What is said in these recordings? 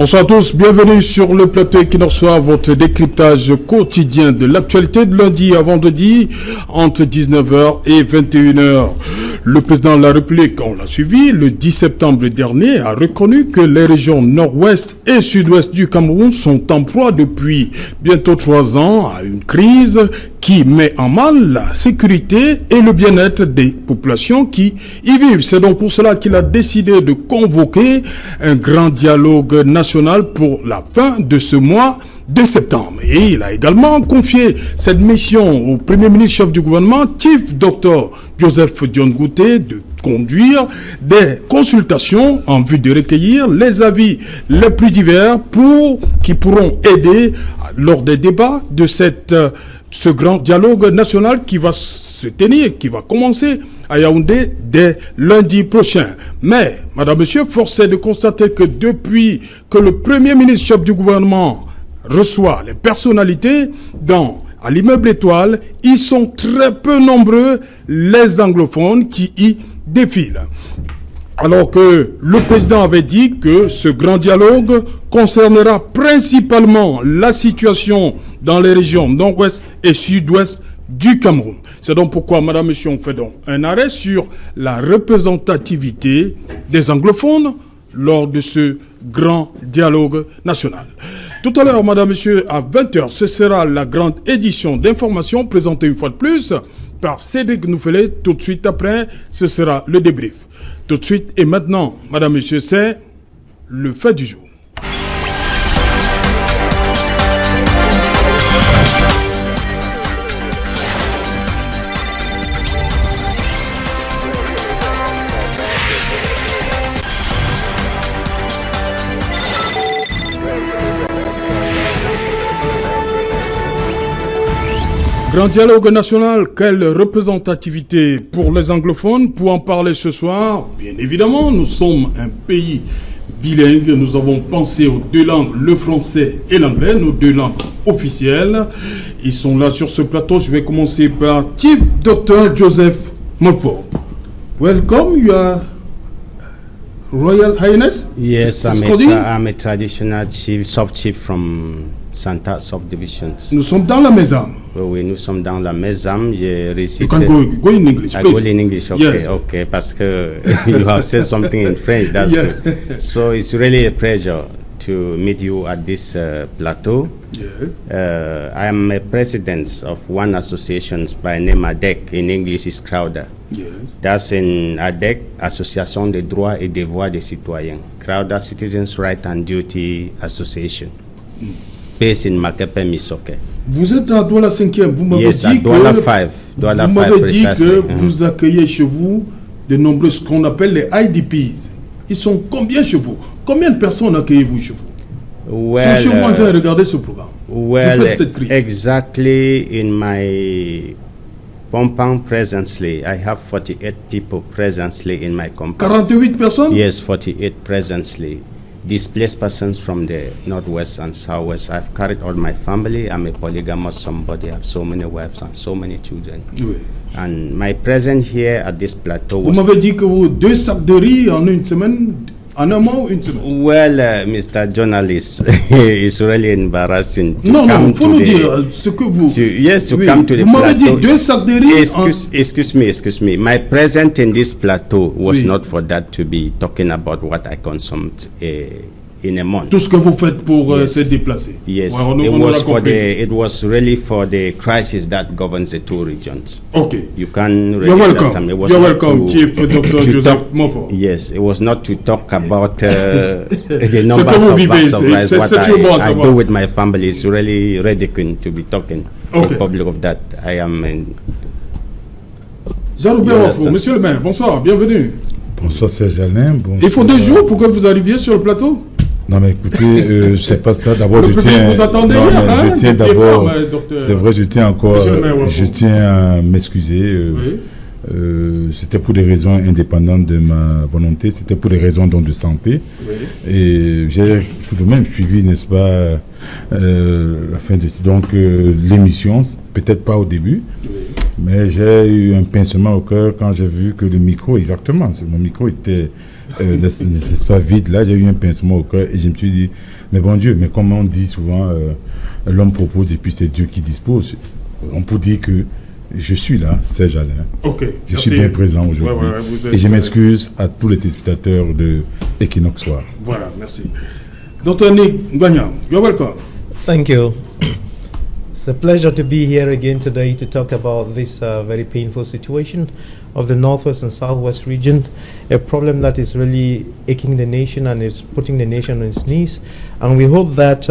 Bonsoir à tous, bienvenue sur le plateau qui nous reçoit votre décryptage quotidien de l'actualité de lundi à vendredi entre 19h et 21h. Le président de la République, on l'a suivi, le 10 septembre dernier, a reconnu que les régions nord-ouest et sud-ouest du Cameroun sont en proie depuis bientôt 3 ans à une crise qui met en mal la sécurité et le bien-être des populations qui y vivent. C'est donc pour cela qu'il a décidé de convoquer un grand dialogue national pour la fin de ce mois de septembre. Et il a également confié cette mission au Premier ministre chef du gouvernement, Chief Dr Joseph Dion Ngouté, de conduire des consultations en vue de recueillir les avis les plus divers qui pourront aider lors des débats de ce grand dialogue national qui va se tenir, qui va commencer à Yaoundé dès lundi prochain. Mais, madame, monsieur, force est de constater que depuis que le Premier ministre chef du gouvernement reçoit les personnalités à l'immeuble Étoile, ils sont très peu nombreux les anglophones qui y défilent. Alors que le président avait dit que ce grand dialogue concernera principalement la situation dans les régions nord-ouest et sud-ouest du Cameroun. C'est donc pourquoi, madame, monsieur, on fait donc un arrêt sur la représentativité des anglophones lors de ce grand dialogue national. Tout à l'heure, madame, monsieur, à 20h, ce sera la grande édition d'information présentée une fois de plus par Cédric Noufelet. Tout de suite après, ce sera le débrief. Tout de suite et maintenant, madame, monsieur, c'est le fait du jour. Grand dialogue national, quelle représentativité pour les anglophones? Pour en parler ce soir, bien évidemment, nous sommes un pays bilingue. Nous avons pensé aux deux langues, le français et l'anglais, nos deux langues officielles. Ils sont là sur ce plateau. Je vais commencer par Chief Dr Joseph Mulford. Welcome, Your Royal Highness. Yes, I'm a traditional chief, sub-chief from Santa Subdivisions. Nous sommes dans la Mesam. Oui, nous sommes dans la Mesam. You can go in English, please. I go in English, okay, yes. Okay, parce que you have said something in French, that's good. So it's really a pleasure to meet you at this plateau. Yes. I am a president of one association by name ADEC, in English is Crowder. Yes. That's in ADEC, Association des droits et devoirs des citoyens. Crowder Citizens Right and Duty Association. Based in Makepe, Misoke. Vous êtes à Douala 5e. Vous m'avez yes, dit Douala que 5. Douala vous 5 m'avez dit que vous accueillez chez vous de nombreux, ce qu'on appelle les IDPs. Ils sont combien chez vous? Combien de personnes accueillez-vous chez vous? Well, chez moi en train de regarder ce programme. Well, exactly in my compound presently, I have 48 people presently in my compound. 48 personnes? Yes, 48 presently. Displaced persons from the northwest and southwest. I've carried all my family. I'm a polygamous somebody. I have so many wives and so many children. Oui. And my presence here at this plateau was... Vous m'avez dit que vous 2 sacs de riz en une semaine, en un mois ou une semaine? Well, Mr. Journalist, it's really embarrassing to non, come faut to nous the... dire ce que vous... to come to the vous m'avez plateau. dit 2 sacs de riz Excuse me. My presence in this plateau was not for that to be talking about what I consumed in a month. Tout ce que vous faites pour se déplacer. Yes, ouais, it was really for the crisis that governs the 2 regions. Okay. You can really You're welcome. You're welcome, Chief Dr. Joseph Mulford. Yes, it was not to talk about the numbers of supplies. What I do with my family is really ridiculous to be talking to the public of that. I am in... Jean-Robert, monsieur le maire, bonsoir, bienvenue. Bonsoir Serge Alain. Bonsoir. Il faut 2 jours pour que vous arriviez sur le plateau? Non mais écoutez, c'est pas ça. D'abord je tiens. Vous attendez non, hier, hein, je tiens d'abord. C'est vrai, je tiens encore. Je tiens à m'excuser. Oui. C'était pour des raisons indépendantes de ma volonté. C'était pour des raisons donc de santé. Oui. Et j'ai tout de même suivi, n'est-ce pas, la fin de l'émission. Peut-être pas au début. Oui. Mais j'ai eu un pincement au cœur quand j'ai vu que le micro, exactement, mon micro était, n'est-ce pas, vide. Là, j'ai eu un pincement au cœur et je me suis dit, Mais bon Dieu, mais comme on dit souvent, l'homme propose et puis c'est Dieu qui dispose. On peut dire que je suis là, Serge Alain. Je suis bien présent aujourd'hui. Et je m'excuse à tous les téléspectateurs de Equinox Soir. Voilà, merci. Dr. Nick Gagnan, you're welcome. Thank you. It's a pleasure to be here again today to talk about this very painful situation of the Northwest and Southwest region, a problem that is really aching the nation and is putting the nation on its knees. And we hope that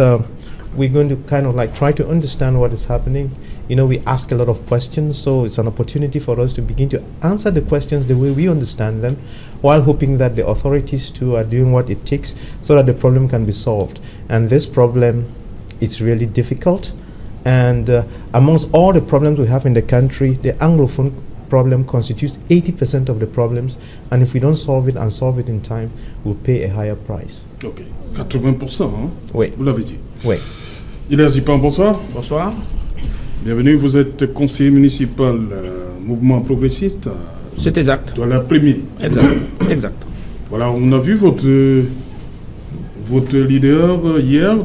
we're going to kind of like try to understand what is happening. You know, we ask a lot of questions, so it's an opportunity for us to begin to answer the questions the way we understand them, while hoping that the authorities too are doing what it takes so that the problem can be solved. And this problem, it's really difficult. And amongst all the problems we have in the country, the Anglophone problem constitutes 80% of the problems. And if we don't solve it and solve it in time, we'll pay a higher price. Ok. 80%, hein? Oui. Vous l'avez dit. Oui. Hilaire Zipan, bonsoir. Bonsoir. Bienvenue, vous êtes conseiller municipal mouvement progressiste. C'est exact. De la première. Exact. Voilà, on a vu votre leader hier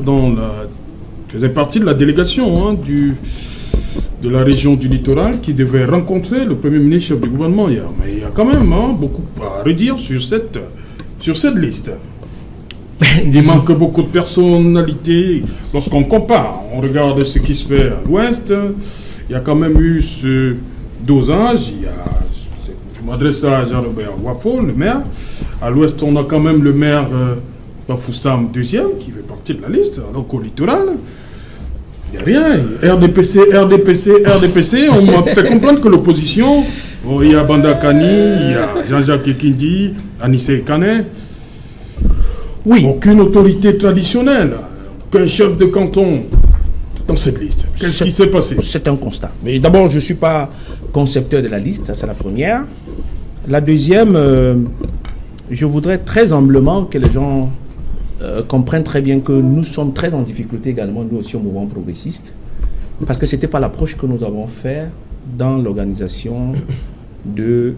faisait partie de la délégation de la région du littoral qui devait rencontrer le Premier ministre chef du gouvernement hier. Mais il y a quand même beaucoup à redire sur cette liste. Il manque beaucoup de personnalités. Lorsqu'on compare, on regarde ce qui se fait à l'ouest, il y a quand même eu ce dosage. Je m'adresse à Jean-Robert Wafo, le maire. À l'ouest, on a quand même le maire Bafoussam deuxième qui fait partie de la liste, alors qu'au littoral, il n'y a rien. RDPC, on m'a fait comprendre que l'opposition, il y a Banda Kani, il y a Jean-Jacques Ekindi, Anissé Kane. Oui. Aucune autorité traditionnelle, qu'un chef de canton dans cette liste. Qu'est-ce qui s'est passé? C'est un constat. Mais d'abord, je ne suis pas concepteur de la liste, ça c'est la première. La deuxième, je voudrais très humblement que les gens comprennent très bien que nous sommes très en difficulté également, nous aussi au mouvement progressiste, parce que ce n'était pas l'approche que nous avons faite dans l'organisation de,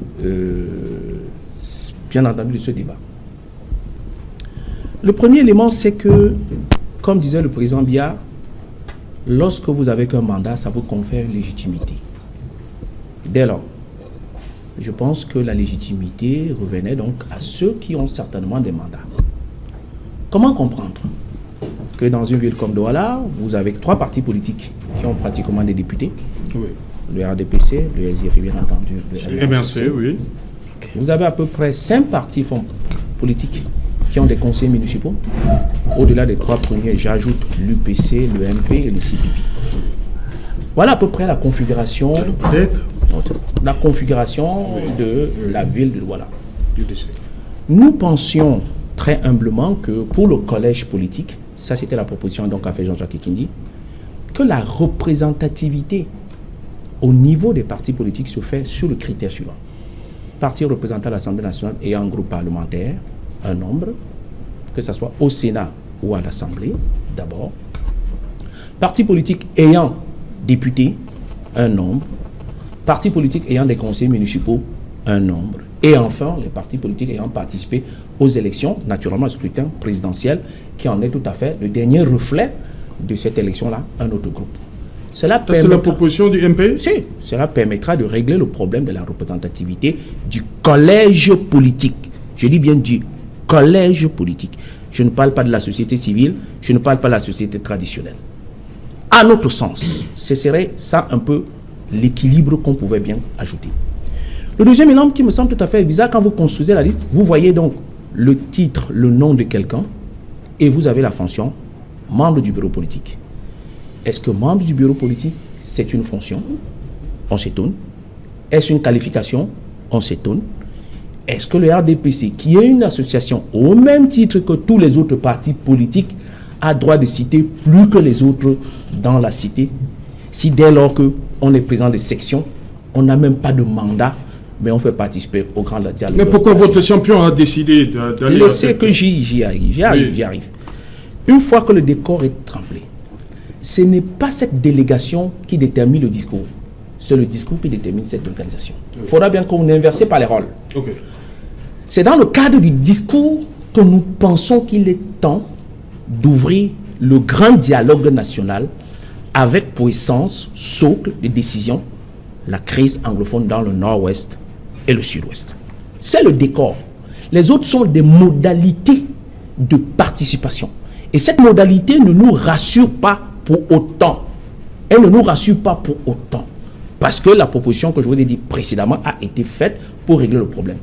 bien entendu, de ce débat. Le premier élément, c'est que, comme disait le président Biya, lorsque vous avez qu'un mandat, ça vous confère une légitimité. Dès lors, je pense que la légitimité revenait donc à ceux qui ont certainement des mandats. Comment comprendre que dans une ville comme Douala, vous avez 3 partis politiques qui ont pratiquement des députés? Oui. Le RDPC, le SIF, bien entendu. Le MRC, oui. Vous avez à peu près 5 partis politiques qui ont des conseillers municipaux. Au-delà des 3 premiers, j'ajoute l'UPC, le MP et le CPP. Voilà à peu près la configuration, de la ville de Douala. Nous pensions très humblement que pour le collège politique, ça c'était la proposition donc qu'a fait Jean-Jacques Ekindi, que la représentativité au niveau des partis politiques se fait sur le critère suivant. Parti représentant l'Assemblée nationale et un groupe parlementaire, un nombre, que ce soit au Sénat ou à l'Assemblée, d'abord. Parti politique ayant député, un nombre. Parti politique ayant des conseillers municipaux, un nombre. Et enfin, les partis politiques ayant participé aux élections, naturellement le scrutin présidentiel, qui en est tout à fait le dernier reflet de cette élection-là, un autre groupe. C'est la proposition du MP? Si, cela permettra de régler le problème de la représentativité du collège politique. Je dis bien du collège politique. Je ne parle pas de la société civile, je ne parle pas de la société traditionnelle. À notre sens, ce serait ça un peu l'équilibre qu'on pouvait bien ajouter. Le deuxième élément qui me semble tout à fait bizarre, quand vous construisez la liste, vous voyez donc le titre, le nom de quelqu'un, et vous avez la fonction membre du bureau politique. Est-ce que membre du bureau politique, c'est une fonction? On s'étonne. Est-ce une qualification? On s'étonne. Est-ce que le RDPC, qui est une association au même titre que tous les autres partis politiques, a droit de citer plus que les autres dans la cité? Si dès lors qu'on est président de section, on n'a même pas de mandat, mais on fait participer au grand dialogue. Mais pourquoi votre champion a décidé d'aller... Je sais que j'y arrive. Une fois que le décor est tremblé, ce n'est pas cette délégation qui détermine le discours. C'est le discours qui détermine cette organisation. Il faudra bien qu'on inverse pas les rôles. Okay. C'est dans le cadre du discours que nous pensons qu'il est temps d'ouvrir le grand dialogue national avec pour essence, socle de décision, la crise anglophone dans le nord-ouest et le sud-ouest. C'est le décor. Les autres sont des modalités de participation. Et cette modalité ne nous rassure pas pour autant. Elle ne nous rassure pas pour autant. Parce que la proposition que je vous ai dit précédemment a été faite pour régler le problème.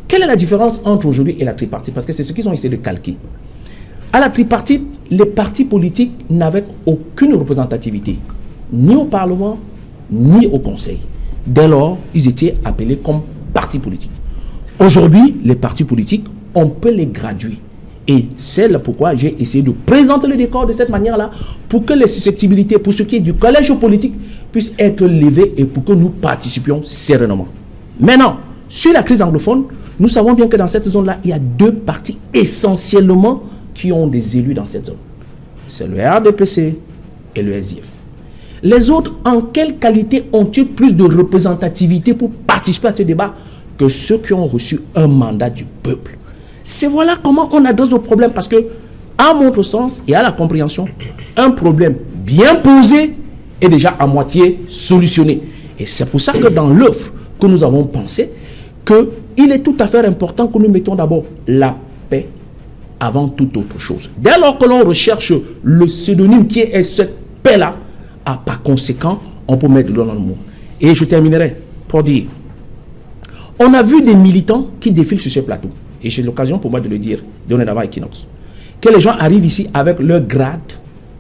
Quelle est la différence entre aujourd'hui et la tripartite? Parce que c'est ce qu'ils ont essayé de calquer. À la tripartite, les partis politiques n'avaient aucune représentativité, ni au Parlement, ni au Conseil. Dès lors, ils étaient appelés comme partis politiques. Aujourd'hui, les partis politiques, on peut les graduer. Et c'est là pourquoi j'ai essayé de présenter le décor de cette manière-là, pour que les susceptibilités, pour ce qui est du collège politique, puissent être levées et pour que nous participions sereinement. Maintenant, sur la crise anglophone, nous savons bien que dans cette zone-là, il y a deux partis essentiellement qui ont des élus dans cette zone. C'est le RDPC et le SDF. Les autres, en quelle qualité ont-ils plus de représentativité pour participer à ce débat que ceux qui ont reçu un mandat du peuple? C'est voilà comment on adresse le problème, parce que, à mon sens et à la compréhension, un problème bien posé est déjà à moitié solutionné. Et c'est pour ça que dans l'œuvre que nous avons pensé, qu'il est tout à fait important que nous mettons d'abord la paix avant toute autre chose. Dès lors que l'on recherche le pseudonyme qui est cette paix-là, par conséquent, on peut mettre dans le mot. Et je terminerai pour dire, on a vu des militants qui défilent sur ce plateau, et j'ai l'occasion pour moi de le dire, dorénavant à Equinox, que les gens arrivent ici avec leur grade,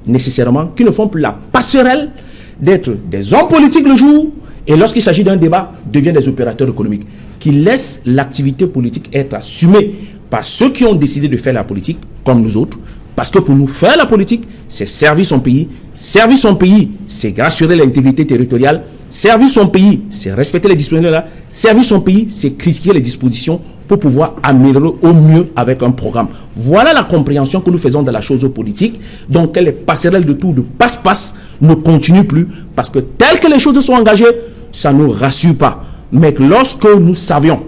nécessairement, qui ne font plus la passerelle d'être des hommes politiques le jour, et lorsqu'il s'agit d'un débat, deviennent des opérateurs économiques, qui laissent l'activité politique être assumée par ceux qui ont décidé de faire la politique, comme nous autres, parce que pour nous, faire la politique, c'est servir son pays. Servir son pays, c'est assurer l'intégrité territoriale. Servir son pays, c'est respecter les dispositions là. Servir son pays, c'est critiquer les dispositions pour pouvoir améliorer au mieux avec un programme. Voilà la compréhension que nous faisons de la chose politique. Donc, les passerelles de tout, de passe-passe, ne continuent plus, parce que telles que les choses sont engagées, ça ne nous rassure pas. Mais lorsque nous savions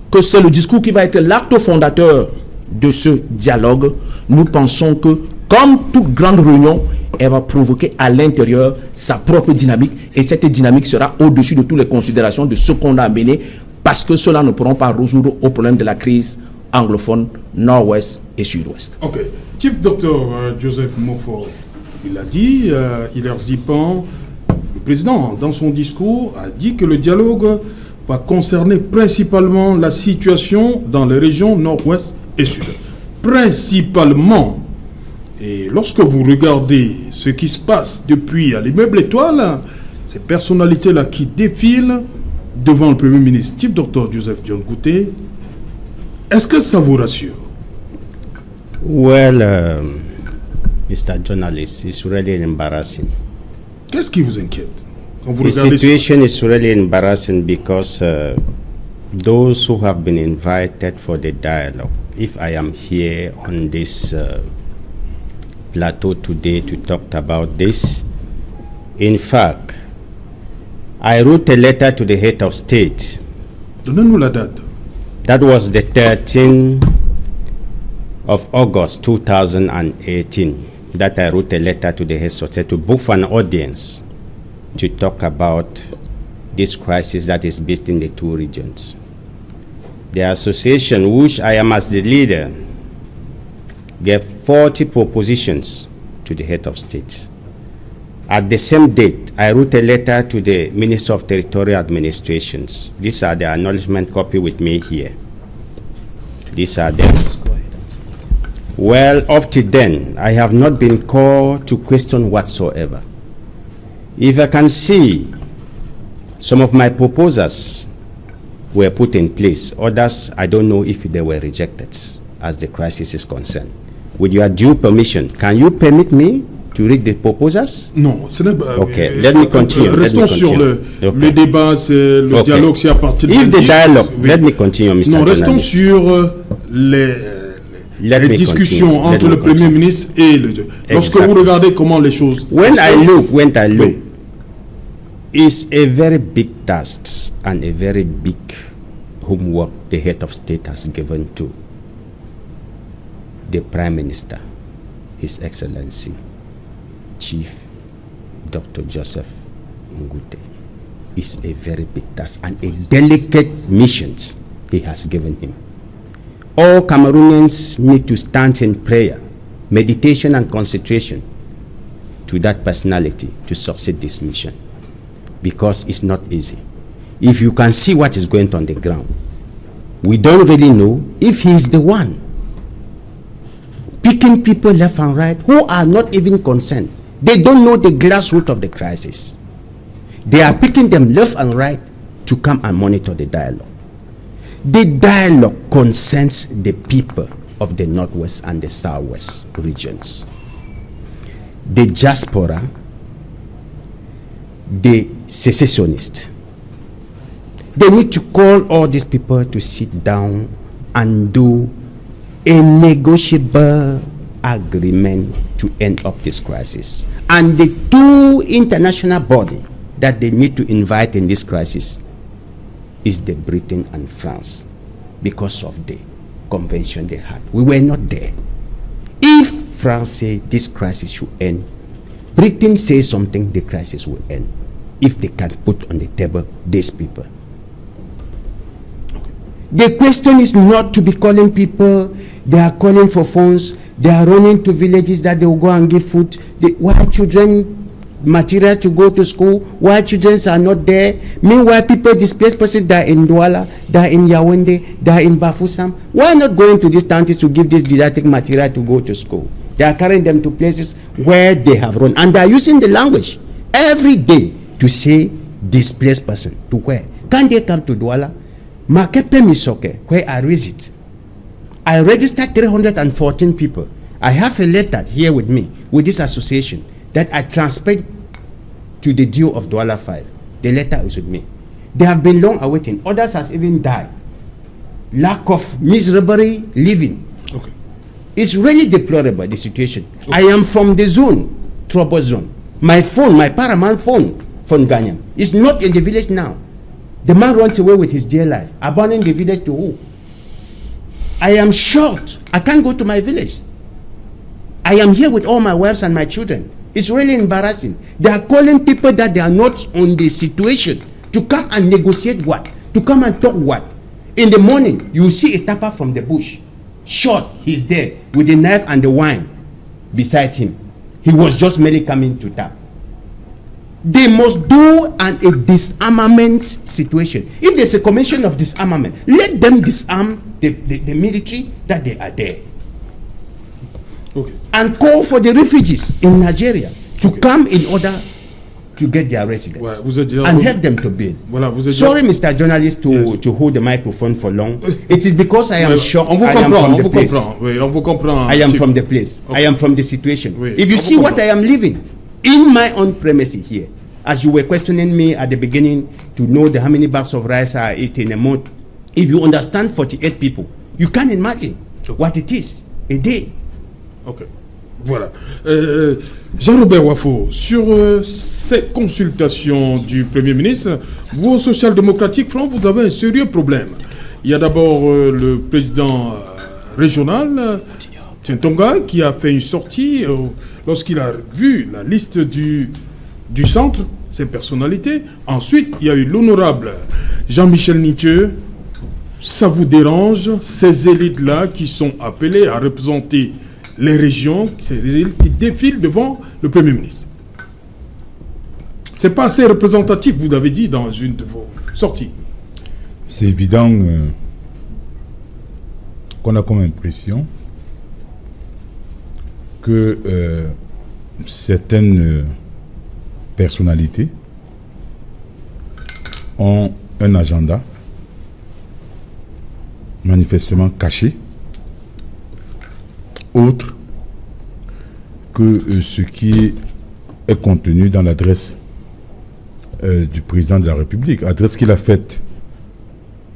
que c'est le discours qui va être l'acte fondateur de ce dialogue, nous pensons que, comme toute grande réunion, elle va provoquer à l'intérieur sa propre dynamique, et cette dynamique sera au-dessus de toutes les considérations de ce qu'on a amené, parce que cela ne pourront pas résoudre au problème de la crise anglophone, nord-ouest et sud-ouest. Ok. Chief Dr Joseph Mofo, il a dit, Hilaire Zipan, le président, dans son discours, a dit que le dialogue va concerner principalement la situation dans les régions nord-ouest et sud. Principalement. Et lorsque vous regardez ce qui se passe depuis à l'immeuble Étoile, ces personnalités-là qui défilent devant le Premier ministre, Chief Dr Joseph John Gouté, est-ce que ça vous rassure? Well, Mr. Journalist, it's really embarrassing. Qu'est-ce qui vous inquiète quand vous The regardez situation is really embarrassing because those who have been invited for the dialogue, if I am here on this plateau today to talk about this, in fact, I wrote a letter to the head of state. Donnez-nous la date. That was the 13th of August 2018 that I wrote a letter to the head of state to book for an audience to talk about this crisis that is based in the two regions. The association, which I am as the leader, gave 40 propositions to the head of state. At the same date, I wrote a letter to the Minister of Territorial Administrations. These are the acknowledgement copy with me here. These are them. Well, up to then, I have not been called to question whatsoever. If I can see some of my proposals were put in place, others, I don't know if they were rejected as the crisis is concerned. With your due permission, can you permit me to read the proposals? Non, ce n'est pas... Ok, let me continue. Restons sur le débat, le dialogue, c'est à partir de... If the dialogue, let me continue, Mr. Non, restons Journalist. sur les discussions entre le Premier ministre et le... Lorsque vous regardez comment les choses... When I look, oui. It's a very big task and a very big homework the head of state has given to the Prime Minister. His Excellency Chief Dr. Joseph Ngute. It's a very big task and a delicate mission he has given him. All Cameroonians need to stand in prayer, meditation and concentration to that personality to succeed this mission, because it's not easy. If you can see what is going on the ground, we don't really know if he is the one picking people left and right who are not even concerned. They don't know the grassroots of the crisis. They are picking them left and right to come and monitor the dialogue. The dialogue concerns the people of the Northwest and the Southwest regions. The diaspora, the secessionists, they need to call all these people to sit down and do a negotiable agreement to end up this crisis. And the two international bodies that they need to invite in this crisis is the Britain and France, because of the convention they had. We were not there. If France say this crisis should end, Britain say something, the crisis will end, if they can put on the table these people. The question is not to be calling people, they are calling for phones, they are running to villages that they will go and give food. Why children materials to go to school? Why children are not there? Meanwhile, people, displaced persons, they are in Douala, they are in Yaoundé, they are in Bafoussam. Why not going to these counties to give this didactic material to go to school? They are carrying them to places where they have run, and they are using the language every day to say displaced person. To where? Can they come to Douala? Makepe Misoke, where I visit, I registered 314 people. I have a letter here with me, with this association, that I transferred to the DO of Douala 5. The letter is with me. They have been long awaiting. Others has even died. Lack of miserable living. Okay. It's really deplorable, the situation. Okay. I am from the zone, trouble zone. My phone, my paramount phone, from Ghana, is not in the village now. The man runs away with his dear life, abandoning the village to who? I am shocked. I can't go to my village. I am here with all my wives and my children. It's really embarrassing. They are calling people that they are not on the situation to come and negotiate what? To come and talk what? In the morning, you see a tapper from the bush. Shot, he's there with the knife and the wine beside him. He was just merely coming to tap. They must do a disarmament situation. If there's a commission of disarmament, let them disarm the military that they are there. Okay. And call for the refugees in Nigeria to come in order to get their residence and help them to build. Sorry, Mr. Journalist, to hold the microphone for long. It is because I am shocked. I am from the place. I am from the place. I am from the situation. If you see what I am living in my own premises here, as you were questioning me at the beginning to know how many bags of rice I eat in a month, if you understand 48 people, you can imagine what it is a day. Ok, voilà. Jean-Robert Wafo, sur ces consultations du Premier ministre, vous, social-démocratique, vous avez un sérieux problème. Il y a d'abord le président régional, Tientonga, qui a fait une sortie lorsqu'il a vu la liste du centre, ses personnalités. Ensuite, il y a eu l'honorable Jean-Michel Nitieux. Ça vous dérange, ces élites-là qui sont appelées à représenter les régions, ces élites qui défilent devant le Premier ministre? C'est pas assez représentatif, vous l'avez dit dans une de vos sorties. C'est évident qu'on a comme impression que certaines personnalités ont un agenda manifestement caché, autre que ce qui est contenu dans l'adresse du président de la République, adresse qu'il a faite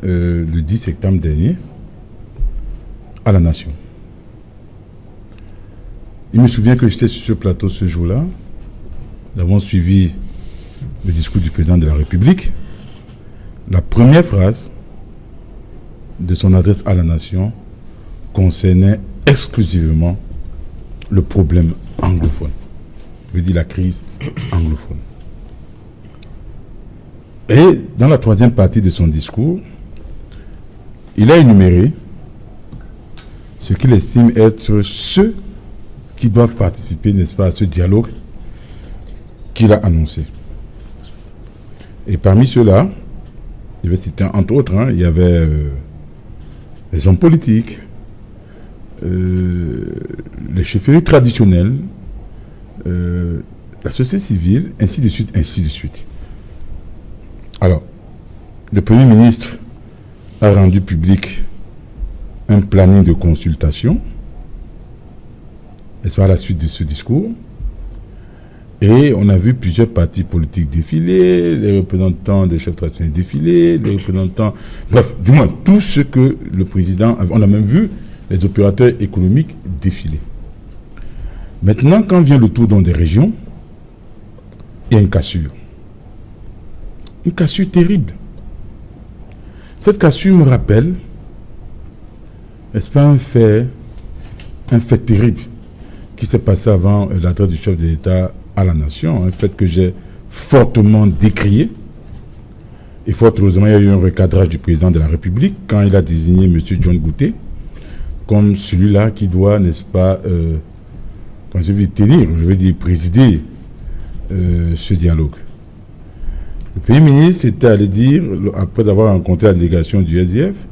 le 10 septembre dernier à la nation. Il me souvient que j'étais sur ce plateau ce jour-là. Nous avons suivi le discours du président de la République. La première phrase de son adresse à la nation concernait exclusivement le problème anglophone. Je veux dire la crise anglophone. Et dans la troisième partie de son discours, il a énuméré ce qu'il estime être ceux qui doivent participer, n'est-ce pas, à ce dialogue qu'il a annoncé. Et parmi ceux-là, je vais citer entre autres, il y avait les hommes politiques, les chefferies traditionnelles, la société civile, ainsi de suite, ainsi de suite. Alors, le Premier ministre a rendu public un planning de consultation, n'est-ce pas, à la suite de ce discours. Et on a vu plusieurs partis politiques défiler, les représentants des chefs traditionnels défiler, les représentants... Bref, du moins, tout ce que le président... On a même vu les opérateurs économiques défiler. Maintenant, quand vient le tour dans des régions, il y a une cassure. Une cassure terrible. Cette cassure me rappelle, n'est-ce pas, un fait terrible qui s'est passé avant l'adresse du chef de l'État à la nation, un fait que j'ai fortement décrié. Et fort heureusement, il y a eu un recadrage du président de la République quand il a désigné M. John Gouté comme celui-là qui doit, n'est-ce pas, quand je vais tenir, je veux dire présider ce dialogue. Le Premier ministre était allé dire, après avoir rencontré la délégation du SDF,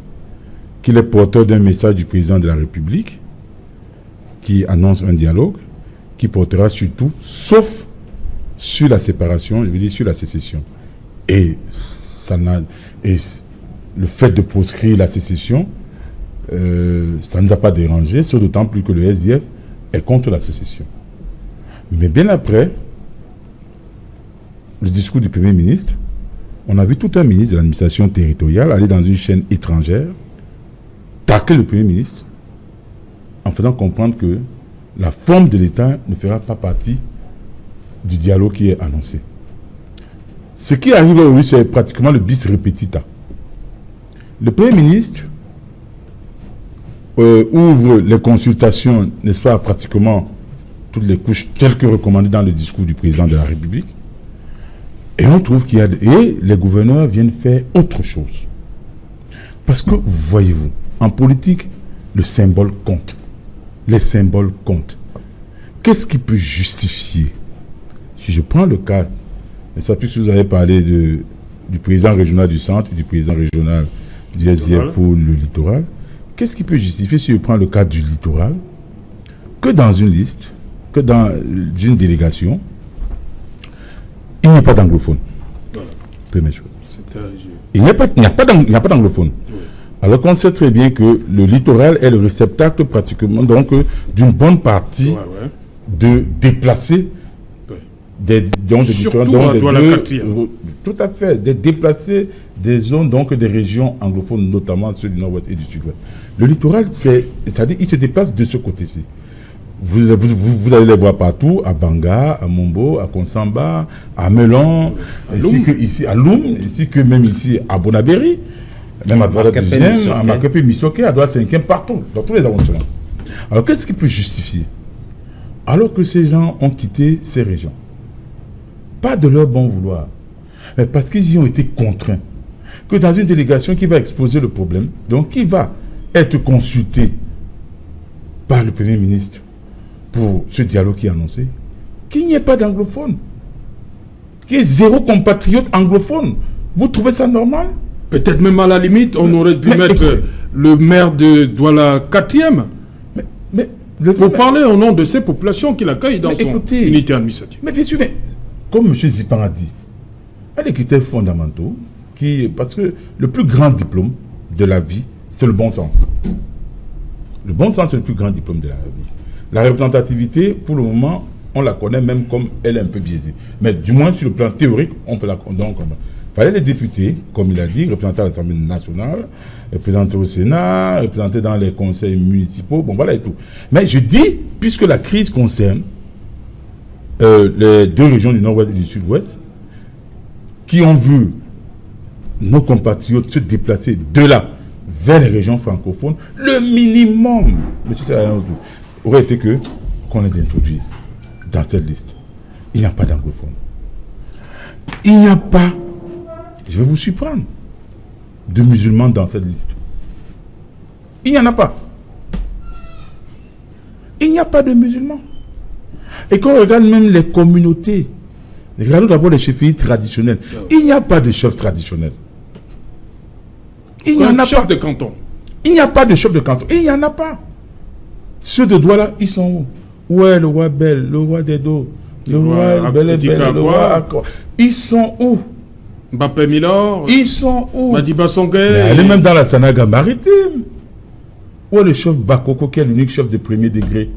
qu'il est porteur d'un message du président de la République qui annonce un dialogue qui portera sur tout, sauf sur la séparation, je veux dire sur la sécession. Et le fait de proscrire la sécession, ça ne nous a pas dérangé, d'autant plus que le SDF est contre la sécession. Mais bien après le discours du Premier ministre, on a vu tout un ministre de l'administration territoriale aller dans une chaîne étrangère, tacler le Premier ministre, en faisant comprendre que la forme de l'État ne fera pas partie du dialogue qui est annoncé. Ce qui arrive aujourd'hui, c'est pratiquement le bis repetita. Le Premier ministre ouvre les consultations, n'est-ce pas, pratiquement toutes les couches telles que recommandées dans le discours du président de la République. Et on trouve qu'il y a... Et les gouverneurs viennent faire autre chose. Parce que, voyez-vous, en politique, le symbole compte. Les symboles comptent. Qu'est-ce qui peut justifier? Si je prends le cas, n'est-ce pas, puisque vous avez parlé du président régional du centre et du président régional du SDF pour le littoral, qu'est-ce qui peut justifier, si je prends le cas du littoral, que dans une liste, que dans une délégation, il n'y a pas d'anglophone. Voilà. Première chose. Il n'y a pas d'anglophone. Oui. Alors qu'on sait très bien que le littoral est le réceptacle pratiquement donc d'une bonne partie de déplacés surtout à Douala-Quatrième. Tout à fait, des déplacés des zones, donc des régions anglophones, notamment ceux du nord-ouest et du sud-ouest. Le littoral, c'est-à-dire il se déplace de ce côté-ci. Vous allez les voir partout, à Banga, à Mombo, à Konsamba, à Melon, ici à Loum, ainsi que même ici à Bonabéry, même à Douala deuxième, à Makepe Misoké, à Douala cinquième, partout, dans tous les arrondissements. Alors qu'est-ce qui peut justifier? Alors que ces gens ont quitté ces régions, pas de leur bon vouloir, mais parce qu'ils y ont été contraints, que dans une délégation qui va exposer le problème, donc qui va être consultée par le Premier ministre pour ce dialogue qui est annoncé, qu'il n'y ait pas d'anglophone, qu'il y ait zéro compatriote anglophone. Vous trouvez ça normal? Peut-être même à la limite, on aurait dû mettre le maire de Douala-Quatrième pour parler au nom de ces populations qu'il accueille dans son unité administrative. Mais bien sûr, mais comme M. Zipan a dit, il y a des critères fondamentaux, parce que le plus grand diplôme de la vie, c'est le bon sens. Le bon sens, c'est le plus grand diplôme de la vie. La représentativité, pour le moment, on la connaît même comme elle est un peu biaisée. Mais du moins, sur le plan théorique, on peut la connaître. Il fallait les députés, comme il a dit, représenter à l'Assemblée nationale, représenter au Sénat, représenter dans les conseils municipaux, bon voilà et tout. Mais je dis, puisque la crise concerne les deux régions du nord-ouest et du sud-ouest, qui ont vu nos compatriotes se déplacer de là vers les régions francophones, le minimum, M. Sarah, aurait été que qu'on les introduise dans cette liste. Il n'y a pas d'anglophone. Il n'y a pas, je vais vous surprendre, de musulmans dans cette liste. Il n'y en a pas. Il n'y a pas de musulmans. Et quand on regarde même les communautés, regardons d'abord les chefferies traditionnelles. Il n'y a pas de chef traditionnel. Il n'y en a pas. De canton. Il n'y a pas de chef de canton. Il n'y en a pas. Ceux de Douala, ils sont où? Où est le roi Bel, le roi d'Edo, le roi Bel, le roi Akwa? Ils sont où? Mbappé Milor. Ils sont où? Madiba Songhé. Elle est même dans la Sanaga maritime. Où est le chef Bakoko, qui est l'unique chef de premier degré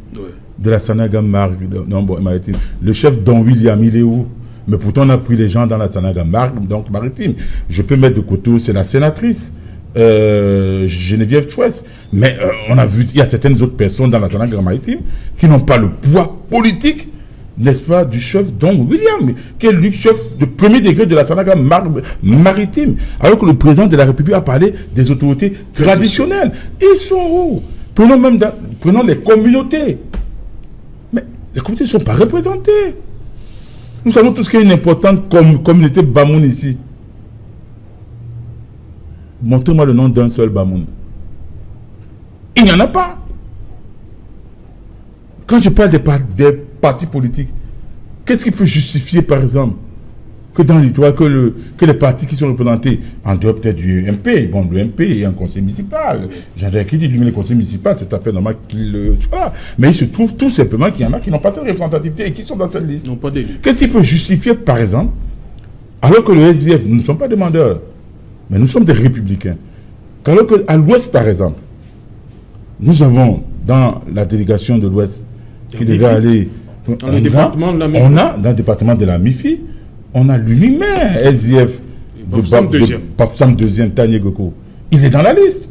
de la Sanaga maritime? Le chef Don William, il est où? Mais pourtant, on a pris les gens dans la Sanaga maritime. Je peux mettre de côté, c'est la sénatrice Geneviève Chouès. Mais on a vu, il y a certaines autres personnes dans la Sanaga maritime qui n'ont pas le poids politique, n'est-ce pas, du chef Don William, qui est le chef de premier degré de la Sanaga maritime. Alors que le président de la République a parlé des autorités traditionnelles. Ils sont où? Prenons les communautés. Mais les communautés ne sont pas représentées. Nous savons tous qu'il y a une importante communauté Bamoun ici. Montrez-moi le nom d'un seul Bamoun. Il n'y en a pas. Quand je parle des partis politiques, qu'est-ce qui peut justifier, par exemple, que dans l'histoire, que les partis qui sont représentés, en dehors peut-être du MP, bon, le MP est un conseil municipal. Jean-Jacques dit, lui, le conseil municipal, c'est tout à fait normal qu'il soit. Mais il se trouve tout simplement qu'il y en a qui n'ont pas cette représentativité et qui sont dans cette liste. Qu'est-ce qui peut justifier, par exemple, alors que le SDF, nous ne sommes pas demandeurs, mais nous sommes des républicains, qu'alors qu'à l'Ouest, par exemple, nous avons dans la délégation de l'Ouest qui devait aller dans le département de la MIFI. On a dans le département de la MIFI, on a l'UNIMER SDF de Papsam 2e Tanye Goko. Il est dans la liste.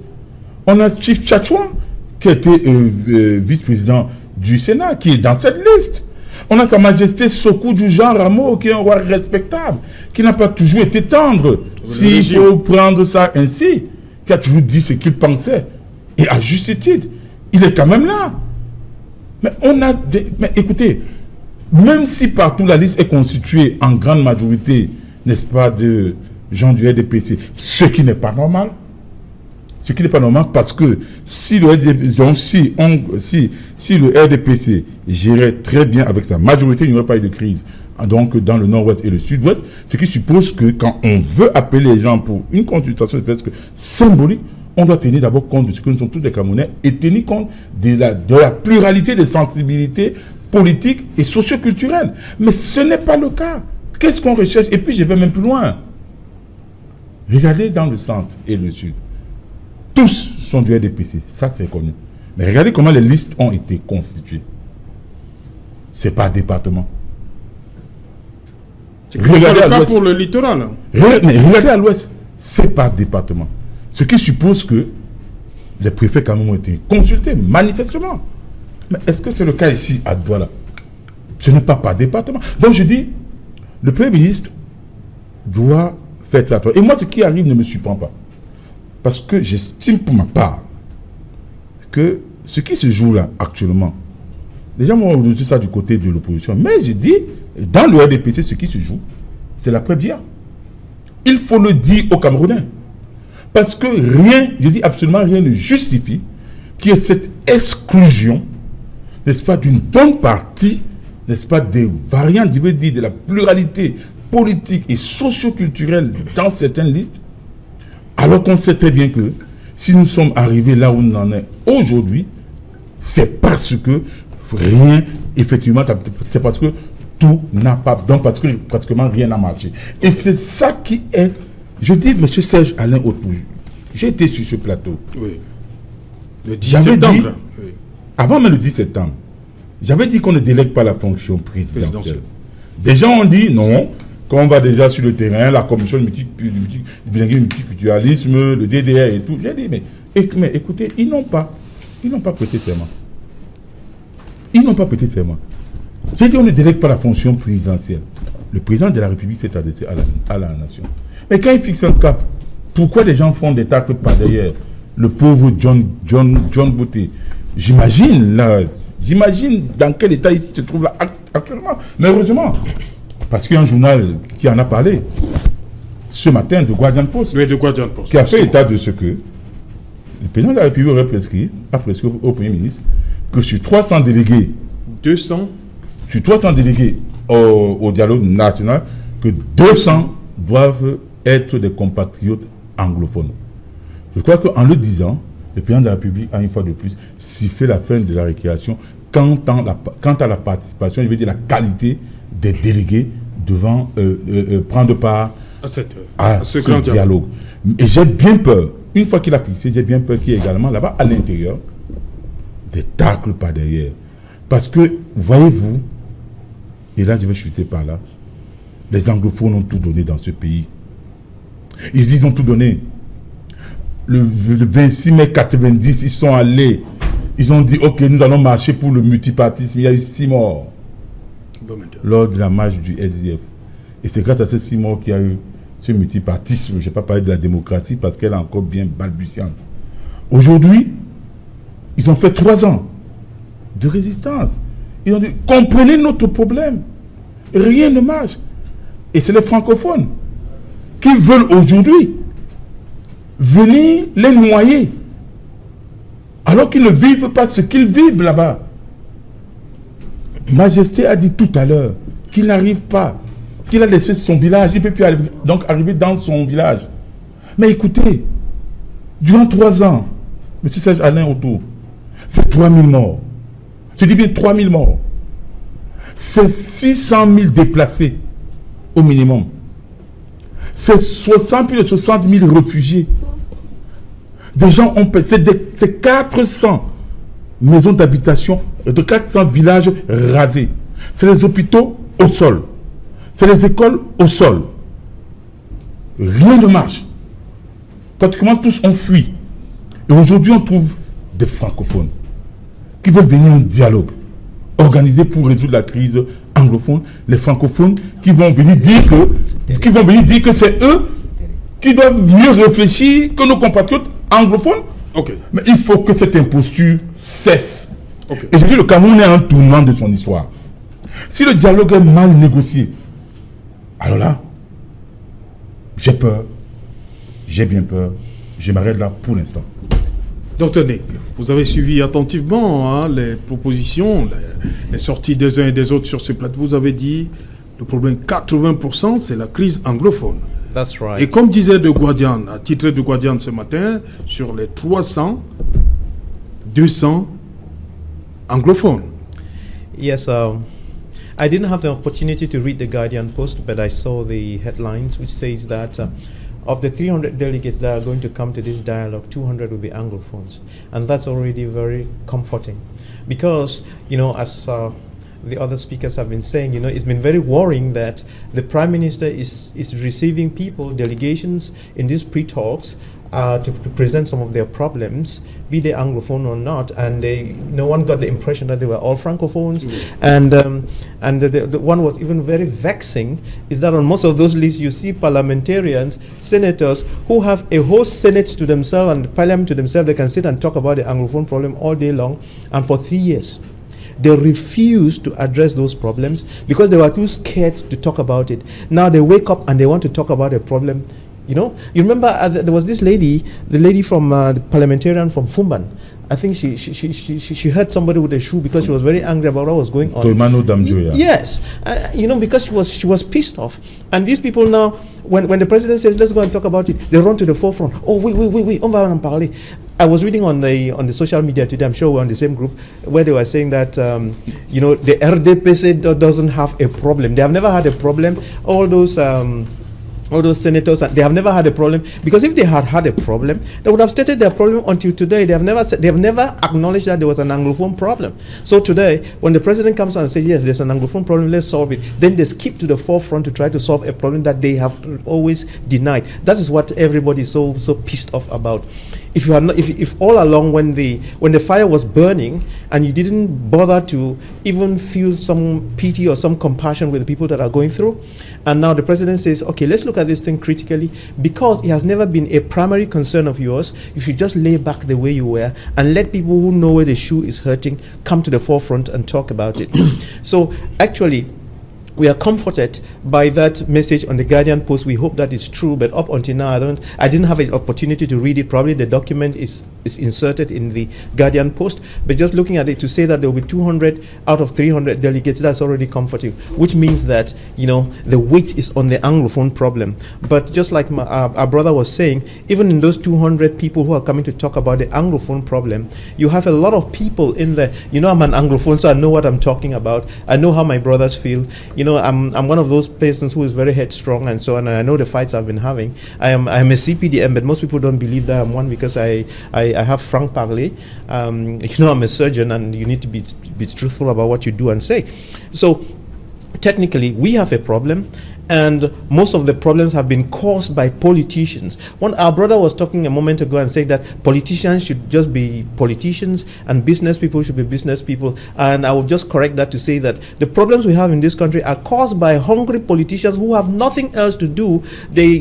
On a Chief Tchatchouan qui a été vice-président du Sénat, qui est dans cette liste. On a Sa Majesté Sokou Jean Rameau, qui est un roi respectable, qui n'a pas toujours été tendre, s'il faut prendre ça ainsi, qui a toujours dit ce qu'il pensait. Et à juste titre, il est quand même là. Mais on a mais écoutez, même si partout la liste est constituée en grande majorité, n'est-ce pas, de gens du RDPC, ce qui n'est pas normal. Ce qui n'est pas normal parce que si le RDPC gérait très bien avec sa majorité, il n'y aurait pas eu de crise. Donc dans le nord-ouest et le sud-ouest, ce qui suppose que quand on veut appeler les gens pour une consultation symbolique, on doit tenir d'abord compte de ce que nous sommes tous des Camerounais et tenir compte de la pluralité des sensibilités politiques et socioculturelles. Mais ce n'est pas le cas. Qu'est-ce qu'on recherche? Et puis je vais même plus loin. Regardez dans le centre et le sud. Tous sont du RDPC, ça c'est connu. Mais regardez comment les listes ont été constituées. C'est par département. Regardez à l'ouest. Pour le littoral. Mais regardez à l'ouest, c'est par département. Ce qui suppose que les préfets quand même ont été consultés, manifestement. Mais est-ce que c'est le cas ici à Douala? Ce n'est pas par département. Donc je dis, le Premier ministre doit faire très attention. Et moi, ce qui arrive ne me surprend pas. Parce que j'estime pour ma part que ce qui se joue là actuellement, les gens vont redire ça du côté de l'opposition. Mais je dis, dans le RDPC, ce qui se joue, c'est la première. Il faut le dire aux Camerounais. Parce que rien, je dis absolument rien ne justifie qu'il y ait cette exclusion, n'est-ce pas, d'une bonne partie, n'est-ce pas, des variantes, je veux dire, de la pluralité politique et socio-culturelle dans certaines listes, alors qu'on sait très bien que si nous sommes arrivés là où on en est aujourd'hui, c'est parce que rien, effectivement, c'est parce que tout n'a pas, donc parce que pratiquement rien n'a marché. Et c'est ça qui est, je dis, M. Serge Alain Autou, j'ai été sur ce plateau. Oui. Le 10 septembre. Oui. Avant même le 10 septembre, j'avais dit qu'on ne délègue pas la fonction présidentielle. Des gens ont dit non. Quand on va déjà sur le terrain, la commission du multiculturalisme, le DDR et tout, j'ai dit, mais écoutez, ils n'ont pas prêté serment. Ils n'ont pas prêté serment. J'ai dit, on ne délègue pas la fonction présidentielle. Le président de la République s'est adressé à la nation. Mais quand il fixe un cap, pourquoi les gens font des tacles par derrière? Le pauvre John Bouté. J'imagine, là, J'imagine dans quel état il se trouve là actuellement. Mais heureusement, parce qu'il y a un journal qui en a parlé ce matin, de Guardian Post, Oui, de Guardian Post. qui a fait état de ce que le président de la République aurait prescrit au Premier ministre que sur 300 délégués, 200 sur 300 délégués au dialogue national, que 200 doivent être des compatriotes anglophones. Je crois qu'en le disant, le président de la République a une fois de plus sifflé la fin de la récréation quant à la participation, je veux dire la qualité des délégués devant prendre part à ce grand dialogue. Et j'ai bien peur, une fois qu'il a fixé, j'ai bien peur qu'il y ait également là-bas à l'intérieur des tacles par derrière. Parce que, voyez-vous, et là je vais chuter par là, les anglophones ont tout donné dans ce pays. Ils ont tout donné. Le 26 mai 90, ils sont allés, ils ont dit, ok, nous allons marcher pour le multipartisme. Il y a eu 6 morts lors de la marche du SDF. Et c'est grâce à ces 6 morts qu'il y a eu ce multipartisme. Je ne vais pas parler de la démocratie parce qu'elle est encore bien balbutiante. Aujourd'hui, ils ont fait 3 ans de résistance. Ils ont dit, comprenez notre problème. Rien ne marche. Et c'est les francophones qui veulent aujourd'hui venir les noyer. Alors qu'ils ne vivent pas ce qu'ils vivent là-bas. Majesté a dit tout à l'heure qu'il n'arrive pas, qu'il a laissé son village, il ne peut plus arriver dans son village. Mais écoutez, durant 3 ans, M. Serge Alain Auto, c'est 3000 morts. Je dis bien 3000 morts. C'est 600 000 déplacés au minimum. C'est plus de 60 000 réfugiés. Des gens ont perdu, c'est 400 maisons d'habitation, de 400 villages rasés. C'est les hôpitaux au sol. C'est les écoles au sol. Rien ne marche. Pratiquement tous ont fui. Et aujourd'hui, on trouve des francophones qui veulent venir en dialogue organisé pour résoudre la crise anglophone. Les francophones qui vont venir dire que c'est eux qui doivent mieux réfléchir que nos compatriotes anglophones. Mais il faut que cette imposture cesse. Et je dis, le Cameroun est à un tournant de son histoire. Si le dialogue est mal négocié, alors là, j'ai peur, j'ai bien peur, je m'arrête là pour l'instant. Dr Nick, vous avez suivi attentivement les propositions, les sorties des uns et des autres sur ce plateau. Vous avez dit, le problème 80%, c'est la crise anglophone. That's right. Et comme disait The Guardian, à titre de Guardian ce matin, sur les 300, 200 anglophones. Yes, I didn't have the opportunity to read the Guardian Post, but I saw the headlines which says that of the 300 delegates that are going to come to this dialogue, 200 will be Anglophones. And that's already very comforting. Because, as the other speakers have been saying, it's been very worrying that the Prime Minister is receiving people, delegations in these pre-talks to present some of their problems, be they Anglophone or not, and no one got the impression that they were all Francophones. And the one was even very vexing is that on most of those lists you see parliamentarians, senators who have a whole Senate to themselves and the Parliament to themselves. They can sit and talk about the Anglophone problem all day long, and for 3 years. They refused to address those problems because they were too scared to talk about it. Now they wake up and they want to talk about a problem. You remember there was this lady, the lady from the parliamentarian from Fumban. I think she hurt somebody with a shoe because she was very angry about what was going on. Toimano Damjoya. Yes, because she was pissed off. And these people now, when the president says let's go and talk about it, they run to the forefront. Oh wait, on va en parler. I was reading on the social media today, I'm sure we're on the same group, where they were saying that, the RDPC doesn't have a problem. They have never had a problem. All those senators, they have never had a problem, because if they had a problem, they would have stated their problem until today. They have never acknowledged that there was an Anglophone problem. So today, when the president comes and says, yes, there's an Anglophone problem, let's solve it, then they skip to the forefront to try to solve a problem that they have always denied. That is what everybody is so pissed off about. if you are not, if all along when the fire was burning and you didn't bother to even feel some pity or some compassion with the people that are going through, and now the president says, okay, let's look at this thing critically, because it has never been a primary concern of yours, you should just lay back the way you were and let people who know where the shoe is hurting come to the forefront and talk about it. So actually, we are comforted by that message on the Guardian Post. We hope that is true, but up until now, I didn't have an opportunity to read it. Probably the document is inserted in the Guardian Post, but just looking at it to say that there will be 200 out of 300 delegates, that's already comforting, which means that, you know, the weight is on the Anglophone problem. But just like our brother was saying, even in those 200 people who are coming to talk about the Anglophone problem, you have a lot of people in there. You know, I'm an Anglophone, so I know what I'm talking about. I know how my brothers feel. You know, I'm one of those persons who is very headstrong and so on, and I know the fights I've been having. I'm a CPDM, but most people don't believe that I'm one, because I have franc parler. You know, I'm a surgeon, and you need to be truthful about what you do and say. So technically, we have a problem, and most of the problems have been caused by politicians. Our brother was talking a moment ago and saying that politicians should just be politicians and business people should be business people. And I will just correct that to say that the problems we have in this country are caused by hungry politicians who have nothing else to do. They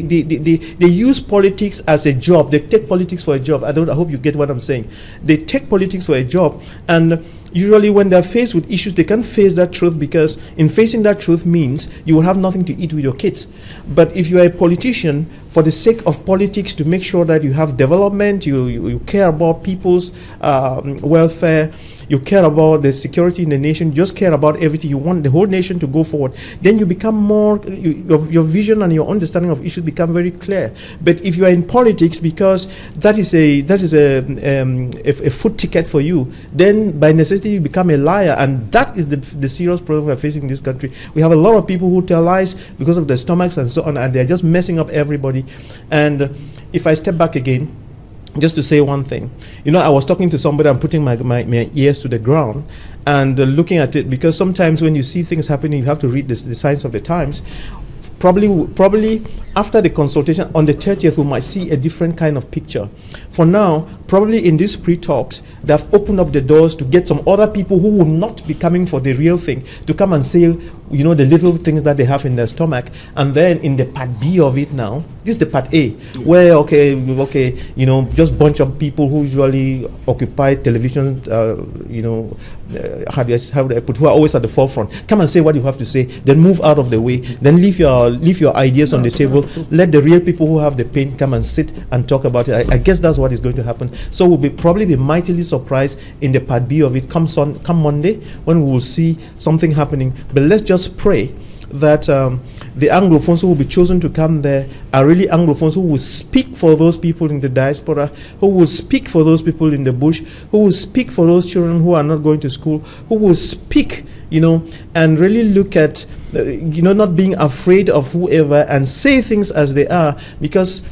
use politics as a job. They take politics for a job. I hope you get what I'm saying. They take politics for a job, and usually when they're faced with issues, they can't face that truth, because in facing that truth means you will have nothing to eat with your kids. But if you are a politician, for the sake of politics, to make sure that you have development, you care about people's welfare, you care about the security in the nation, just care about everything, you want the whole nation to go forward, then you become more, your vision and your understanding of issues become very clear. But if you are in politics because that is a foot ticket for you, then by necessity you become a liar, and that is the serious problem we're facing in this country. We have a lot of people who tell lies because of their stomachs and so on, and they're just messing up everybody. And if I step back again, just to say one thing, you know, I was talking to somebody, I'm putting my ears to the ground and looking at it, because sometimes when you see things happening, you have to read the signs of the times. Probably after the consultation on the 30th, we might see a different kind of picture. For now, probably in these pre-talks, they've opened up the doors to get some other people who will not be coming for the real thing to come and say, you know, the little things that they have in their stomach. And then in the part B of it now, this is the part A, where, okay, you know, just bunch of people who usually occupy television, you know, how do I put, who are always at the forefront, come and say what you have to say, then move out of the way, then leave your ideas on the table, let the real people who have the pain come and sit and talk about it. I guess that's what is going to happen. So we'll probably be mightily surprised in the part B of it come Monday, when we will see something happening. But let's just pray that the Anglophones who will be chosen to come there are really Anglophones who will speak for those people in the diaspora, who will speak for those people in the bush, who will speak for those children who are not going to school, who will speak, you know, and really look at, you know, not being afraid of whoever, and say things as they are, because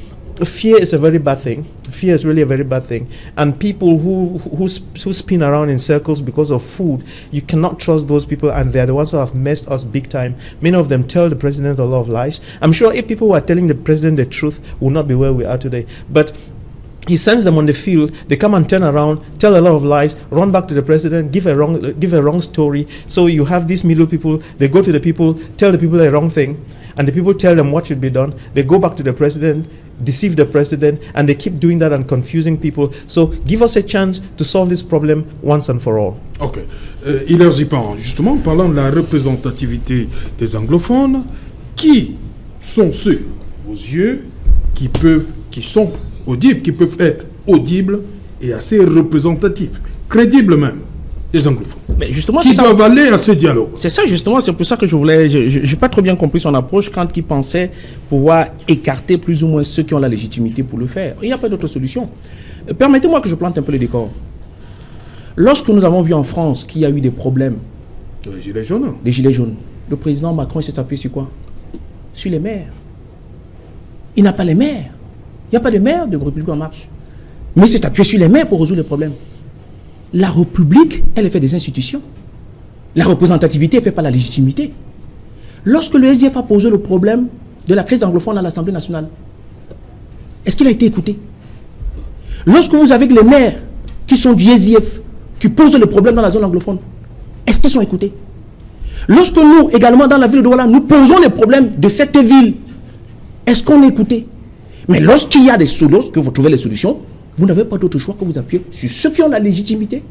fear is a very bad thing. Fear is really a very bad thing. And people who spin around in circles because of food, you cannot trust those people, and they're the ones who have messed us big time. Many of them tell the president a lot of lies. I'm sure if people who are telling the president the truth will not be where we are today. But he sends them on the field, they come and turn around, tell a lot of lies, run back to the president, give a wrong story. So you have these middle people, they go to the people, tell the people a wrong thing, and the people tell them what should be done. They go back to the president, deceive the president, and they keep doing that and confusing people. So give us a chance to solve this problem once and for all. Ok. Hilaire Zipan, justement, parlant de la représentativité des anglophones, qui sont ceux, vos yeux, qui sont audibles, qui peuvent être audibles et assez représentatifs, crédibles même, les anglophones, mais justement, qui doivent aller à ce dialogue? C'est ça justement, c'est pour ça que je n'ai pas trop bien compris son approche quand il pensait pouvoir écarter plus ou moins ceux qui ont la légitimité pour le faire. Il n'y a pas d'autre solution. Permettez-moi que je plante un peu le décor. Lorsque nous avons vu en France qu'il y a eu des problèmes, les gilets jaunes, le président Macron s'est appuyé sur quoi? Sur les maires. Il n'a pas les maires. Il n'y a pas de maire de République en marche. Mais c'est appuyé sur les maires pour résoudre les problèmes. La République, elle est faite des institutions. La représentativité est faite par la légitimité. Lorsque le SDF a posé le problème de la crise anglophone à l'Assemblée nationale, est-ce qu'il a été écouté? Lorsque vous avez les maires qui sont du SIF, qui posent les problèmes dans la zone anglophone, est-ce qu'ils sont écoutés? Lorsque nous, également dans la ville de Douala, nous posons les problèmes de cette ville, est-ce qu'on est écouté? Mais lorsqu'il y a des solutions, que vous trouvez les solutions, vous n'avez pas d'autre choix que vous appuyer sur ceux qui ont la légitimité.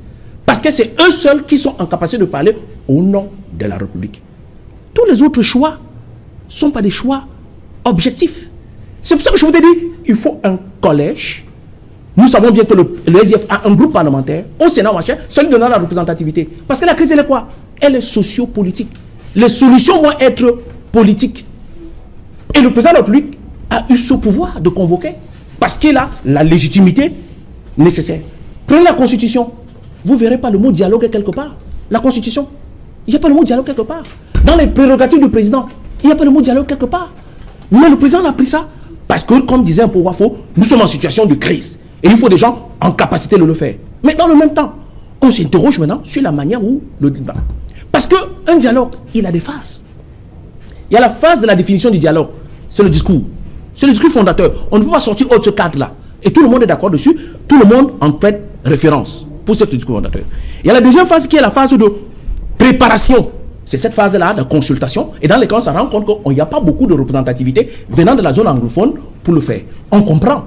Parce que c'est eux seuls qui sont en capacité de parler au nom de la République. Tous les autres choix ne sont pas des choix objectifs. C'est pour ça que je vous ai dit, il faut un collège. Nous savons bien que le SIF a un groupe parlementaire au Sénat, celui donnant la représentativité. Parce que la crise, elle est quoi? Elle est socio-politique. Les solutions vont être politiques. Et le président de la République a eu ce pouvoir de convoquer parce qu'il a la légitimité nécessaire. Prenez la Constitution. Vous ne verrez pas le mot dialogue quelque part. La Constitution, il n'y a pas le mot dialogue quelque part. Dans les prérogatives du président, il n'y a pas le mot dialogue quelque part. Mais le président a pris ça parce que, comme disait un peu Wafo, nous sommes en situation de crise. Et il faut des gens en capacité de le faire. Mais dans le même temps, on s'interroge maintenant sur la manière où le débat. Parce qu'un dialogue, il a des phases. Il y a la phase de la définition du dialogue. C'est le discours. C'est le discours fondateur. On ne peut pas sortir hors de ce cadre-là. Et tout le monde est d'accord dessus. Tout le monde en fait référence pour ce discours fondateur. Il y a la deuxième phase qui est la phase de préparation. C'est cette phase-là de consultation. Et dans lesquelles on se rend compte qu'il n'y a pas beaucoup de représentativité venant de la zone anglophone pour le faire. On comprend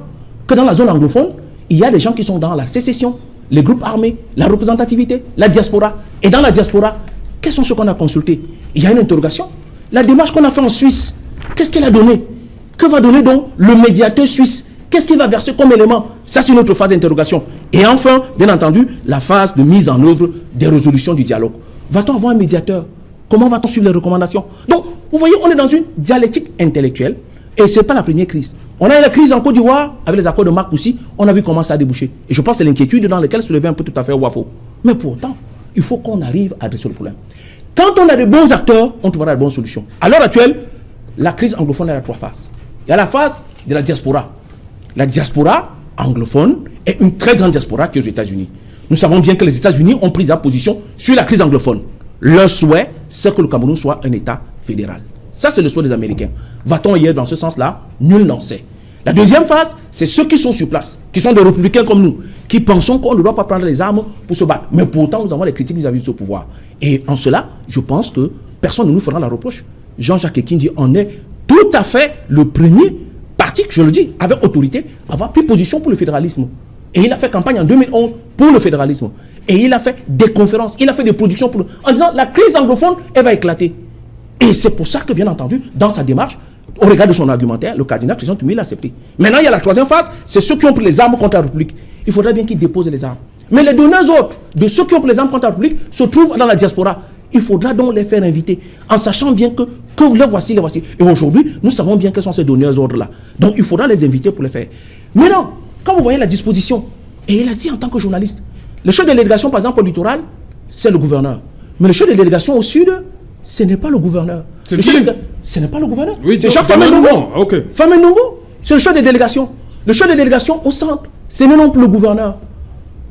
que dans la zone anglophone, il y a des gens qui sont dans la sécession, les groupes armés, la représentativité, la diaspora. Et dans la diaspora, quels sont ceux qu'on a consultés? Il y a une interrogation. La démarche qu'on a faite en Suisse, qu'est-ce qu'elle a donné? Que va donner donc le médiateur suisse? Qu'est-ce qu'il va verser comme élément? Ça, c'est une autre phase d'interrogation. Et enfin, bien entendu, la phase de mise en œuvre des résolutions du dialogue. Va-t-on avoir un médiateur? Comment va-t-on suivre les recommandations? Donc, vous voyez, on est dans une dialectique intellectuelle. Et ce n'est pas la première crise. On a eu la crise en Côte d'Ivoire, avec les accords de Marcoussis, on a vu comment ça a débouché. Et je pense que c'est l'inquiétude dans laquelle se levait un peu tout à fait Wafo. Mais pourtant, il faut qu'on arrive à adresser le problème. Quand on a de bons acteurs, on trouvera de bonnes solutions. À l'heure actuelle, la crise anglophone, elle a 3 phases. Il y a la phase de la diaspora. La diaspora anglophone est une très grande diaspora qui est aux États-Unis. Nous savons bien que les États-Unis ont pris la position sur la crise anglophone. Leur souhait, c'est que le Cameroun soit un État fédéral. Ça, c'est le souhait des Américains. Va-t-on y aller dans ce sens-là? Nul n'en sait. La deuxième phase, c'est ceux qui sont sur place, qui sont des républicains comme nous, qui pensons qu'on ne doit pas prendre les armes pour se battre. Mais pourtant, nous avons des critiques vis-à-vis de ce pouvoir. Et en cela, je pense que personne ne nous fera la reproche. Jean-Jacques Ekin dit on est tout à fait le premier parti, je le dis, avec autorité, à avoir pris position pour le fédéralisme. Et il a fait campagne en 2011 pour le fédéralisme. Et il a fait des conférences, il a fait des productions pour en disant la crise anglophone, elle va éclater. Et c'est pour ça que, bien entendu, dans sa démarche, au regard de son argumentaire, le cardinal Christian Toumi l'a accepté. Maintenant, il y a la troisième phase, c'est ceux qui ont pris les armes contre la République. Il faudrait bien qu'ils déposent les armes. Mais les donneurs autres de ceux qui ont pris les armes contre la République se trouvent dans la diaspora. Il faudra donc les faire inviter, en sachant bien que les voici, les voici. Et aujourd'hui, nous savons bien quels sont ces donneurs ordres-là. Donc, il faudra les inviter pour les faire. Maintenant, quand vous voyez la disposition, et il a dit en tant que journaliste, le chef de délégation, par exemple, au littoral, c'est le gouverneur. Mais le chef de délégation au sud, ce n'est pas le gouverneur. Ce n'est pas le gouverneur. Oui, c'est Jacques Famé-Nongo. Okay. Famé-Nongo, c'est le chef de délégation. Le chef de délégation au centre, ce n'est non plus le gouverneur.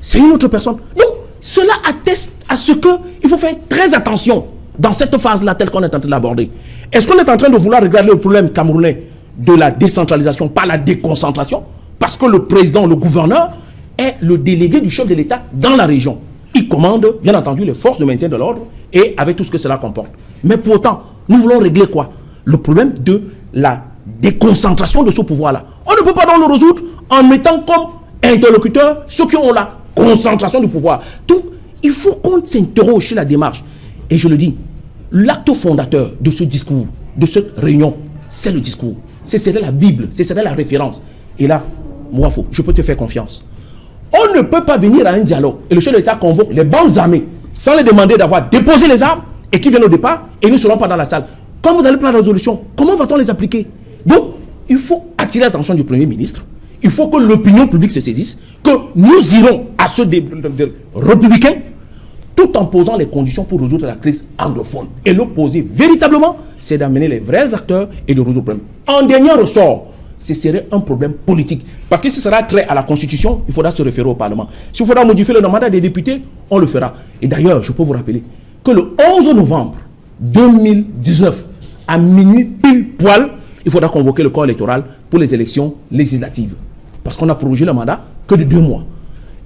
C'est une autre personne. Donc, cela atteste à ce qu'il faut faire très attention dans cette phase-là, telle qu'on est en train de l'aborder. Est-ce qu'on est en train de vouloir regarder le problème camerounais de la décentralisation, pas la déconcentration? Parce que le président, le gouverneur, est le délégué du chef de l'État dans la région. Il commande, bien entendu, les forces de maintien de l'ordre et avec tout ce que cela comporte. Mais pourtant, nous voulons régler quoi? Le problème de la déconcentration de ce pouvoir-là. On ne peut pas donc le résoudre en mettant comme interlocuteurs ceux qui ont la concentration du pouvoir. Donc, il faut qu'on s'interroge sur la démarche. Et je le dis, l'acte fondateur de ce discours, de cette réunion, c'est le discours. Ce serait la Bible, ce serait la référence. Et là, moi, je peux te faire confiance. On ne peut pas venir à un dialogue et le chef de l'État convoque les bandes armées sans les demander d'avoir déposé les armes et qui viennent au départ et ils ne seront pas dans la salle. Quand vous allez prendre la résolution, comment va-t-on les appliquer? Donc, il faut attirer l'attention du Premier ministre. Il faut que l'opinion publique se saisisse, que nous irons à ceux des républicains tout en posant les conditions pour résoudre la crise anglophone. Et l'opposé, véritablement, c'est d'amener les vrais acteurs et de résoudre le problème. En dernier ressort, ce serait un problème politique. Parce que si ce sera trait à la Constitution, il faudra se référer au Parlement. S'il faudra modifier le mandat des députés, on le fera. Et d'ailleurs, je peux vous rappeler que le 11 novembre 2019, à minuit pile poil, il faudra convoquer le corps électoral pour les élections législatives. parce qu'on a prorogé le mandat que de 2 mois.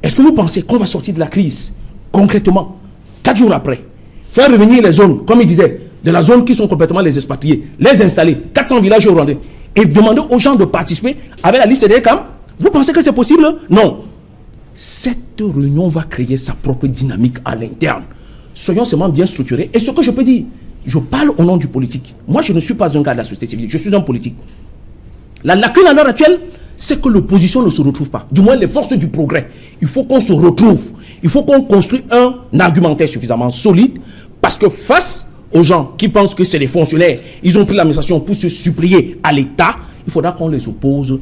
Est-ce que vous pensez qu'on va sortir de la crise concrètement 4 jours après, faire revenir les zones, comme il disait, de la zone qui sont complètement les expatriés, les installer, 400 villages rwandais, et demander aux gens de participer avec la liste des camps? Vous pensez que c'est possible? Non. Cette réunion va créer sa propre dynamique à l'interne. Soyons seulement bien structurés. Et ce que je peux dire, je parle au nom du politique. Moi, je ne suis pas un gars de la société civile, je suis un politique. La lacune à l'heure actuelle, c'est que l'opposition ne se retrouve pas. Du moins, les forces du progrès. Il faut qu'on se retrouve. Il faut qu'on construise un argumentaire suffisamment solide, parce que face aux gens qui pensent que c'est des fonctionnaires, ils ont pris l'administration pour se supplier à l'État, il faudra qu'on les oppose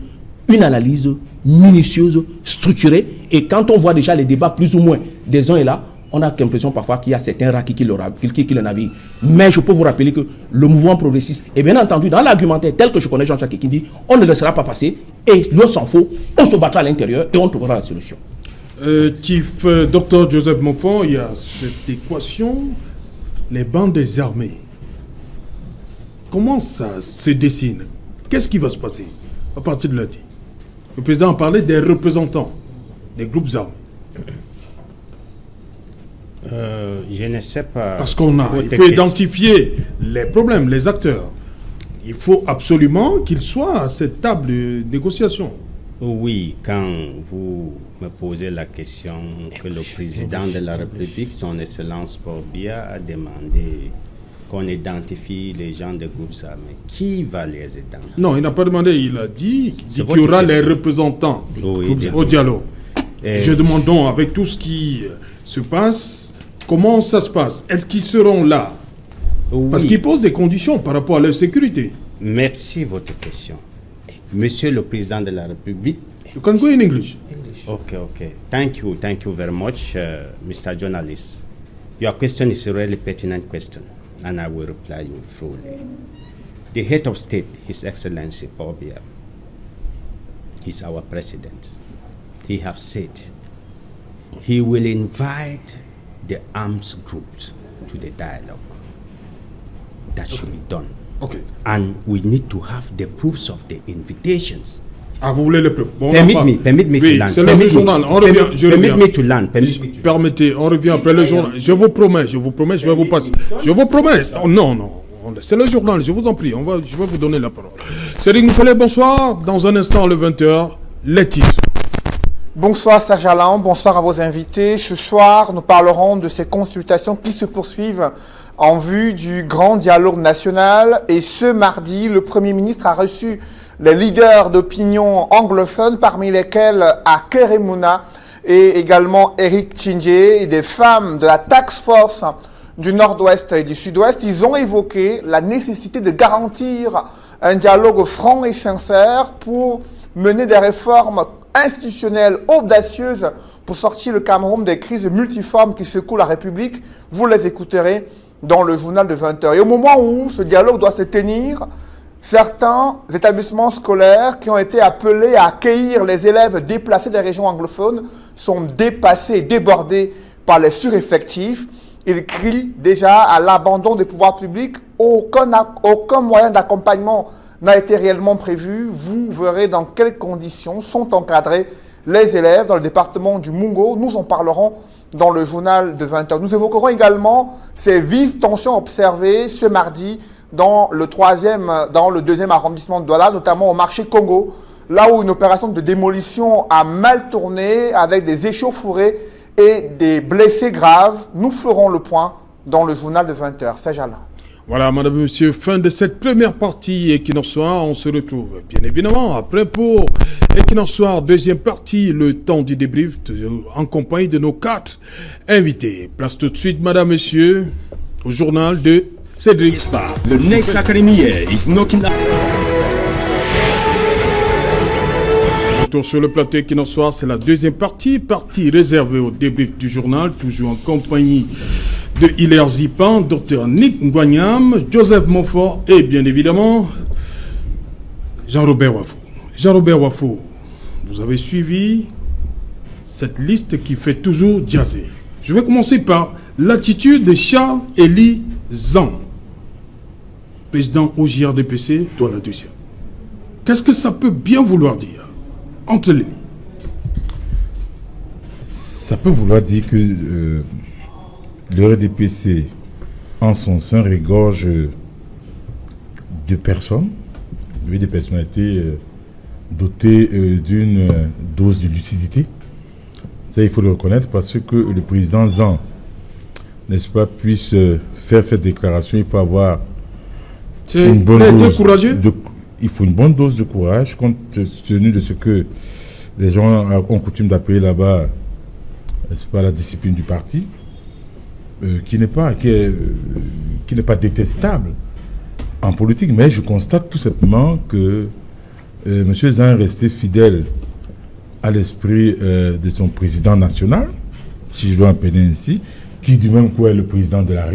une analyse minutieuse, structurée. Et quand on voit déjà les débats plus ou moins des uns et là, on a l'impression parfois qu'il y a certains rats qui le naviguent. Mais je peux vous rappeler que le mouvement progressiste, et bien entendu, dans l'argumentaire tel que je connais Jean-Jacques qui dit, on ne laissera pas passer, et lorsqu'il faut, on se battra à l'intérieur et on trouvera la solution. Chief Dr Joseph Montfort, il y a cette équation, les bandes des armées. Comment ça se dessine? Qu'est-ce qui va se passer à partir de lundi? Le président a parlé des représentants des groupes armés. Je ne sais pas. Parce il faut identifier les problèmes, les acteurs. Il faut absolument qu'ils soient à cette table de négociation. Oui, quand vous me posez la question que le président de la République, son Excellence Paul Biya, a demandé qu'on identifie les gens des groupes armés. Qui va les identifier? Non, il n'a pas demandé, il a dit qu'il y aura les représentants au dialogue. Je demande donc, avec tout ce qui se passe, comment ça se passe? Est-ce qu'ils seront là? Parce qu'ils posent des conditions par rapport à leur sécurité. Merci de votre question. Monsieur le Président de la République. You can go in English. Okay. Thank you very much, Mr. Journalist. Your question is a really pertinent question, and I will reply you fully. The head of state, His Excellency Paul Biya, he's our president. He has said he will invite the arms groups to the dialogue. That should be done. Okay. And we need to have the proofs of the invitations. Ah, vous voulez les preuves? Bon, permit me to land. C'est l'heure du journal. On revient. Permit me to land. Permettez, on revient après le journal. Je vous promets, je vais vous passer. Je vous promets. Oh, non. C'est le journal, je vous en prie. Je vais vous donner la parole. Cédric Mouffelet, bonsoir. Dans un instant, le 20h, les titres. Bonsoir Serge Alain, bonsoir à vos invités. Ce soir, nous parlerons de ces consultations qui se poursuivent en vue du grand dialogue national. Et ce mardi, le Premier ministre a reçu les leaders d'opinion anglophones, parmi lesquels Aker Emouna et également Eric Tchindjé, et des femmes de la Task Force du Nord-Ouest et du Sud-Ouest. Ils ont évoqué la nécessité de garantir un dialogue franc et sincère pour mener des réformes institutionnelles audacieuses pour sortir le Cameroun des crises multiformes qui secouent la République. Vous les écouterez dans le journal de 20h. Et au moment où ce dialogue doit se tenir, certains établissements scolaires qui ont été appelés à accueillir les élèves déplacés des régions anglophones sont dépassés et débordés par les sureffectifs. Ils crient déjà à l'abandon des pouvoirs publics. Aucun moyen d'accompagnement n'a été réellement prévu. Vous verrez dans quelles conditions sont encadrés les élèves dans le département du Mungo. Nous en parlerons dans le journal de 20h. Nous évoquerons également ces vives tensions observées ce mardi dans le deuxième arrondissement de Douala, notamment au marché Congo, là où une opération de démolition a mal tourné avec des échauffourées et des blessés graves. Nous ferons le point dans le journal de 20h. Serge Alain. Voilà, madame et monsieur, fin de cette première partie Equinox Soir. On se retrouve bien évidemment après pour Equinox Soir, deuxième partie, le temps du débrief en compagnie de nos 4 invités. Place tout de suite, madame et monsieur, au journal de Cédric. The next academy year is knocking out. Retour sur le plateau Equinox Soir, c'est la deuxième partie réservée au débrief du journal, toujours en compagnie de Hilaire Zipan, Dr Nick Ngwanyam, Joseph Montfort et bien évidemment Jean-Robert Wafo. Jean-Robert Wafo, vous avez suivi cette liste qui fait toujours jaser. Je vais commencer par l'attitude de Charles-Élie Zan, président au JRDPC, Douala 2e. Qu'est-ce que ça peut bien vouloir dire? entre les lignes. Ça peut vouloir dire que le RDPC, en son sein, regorge de personnes, des personnalités dotées d'une dose de lucidité. Ça, il faut le reconnaître, parce que le président Zan, n'est-ce pas, puisse faire cette déclaration, il faut avoir une bonne dose courageux. Il faut une bonne dose de courage, compte tenu de ce que les gens ont coutume d'appeler là-bas, n'est-ce pas, la discipline du parti, qui n'est pas détestable en politique, mais je constate tout simplement que M. Zan est resté fidèle à l'esprit de son président national, si je dois appeler ainsi, qui du même coup est le président de la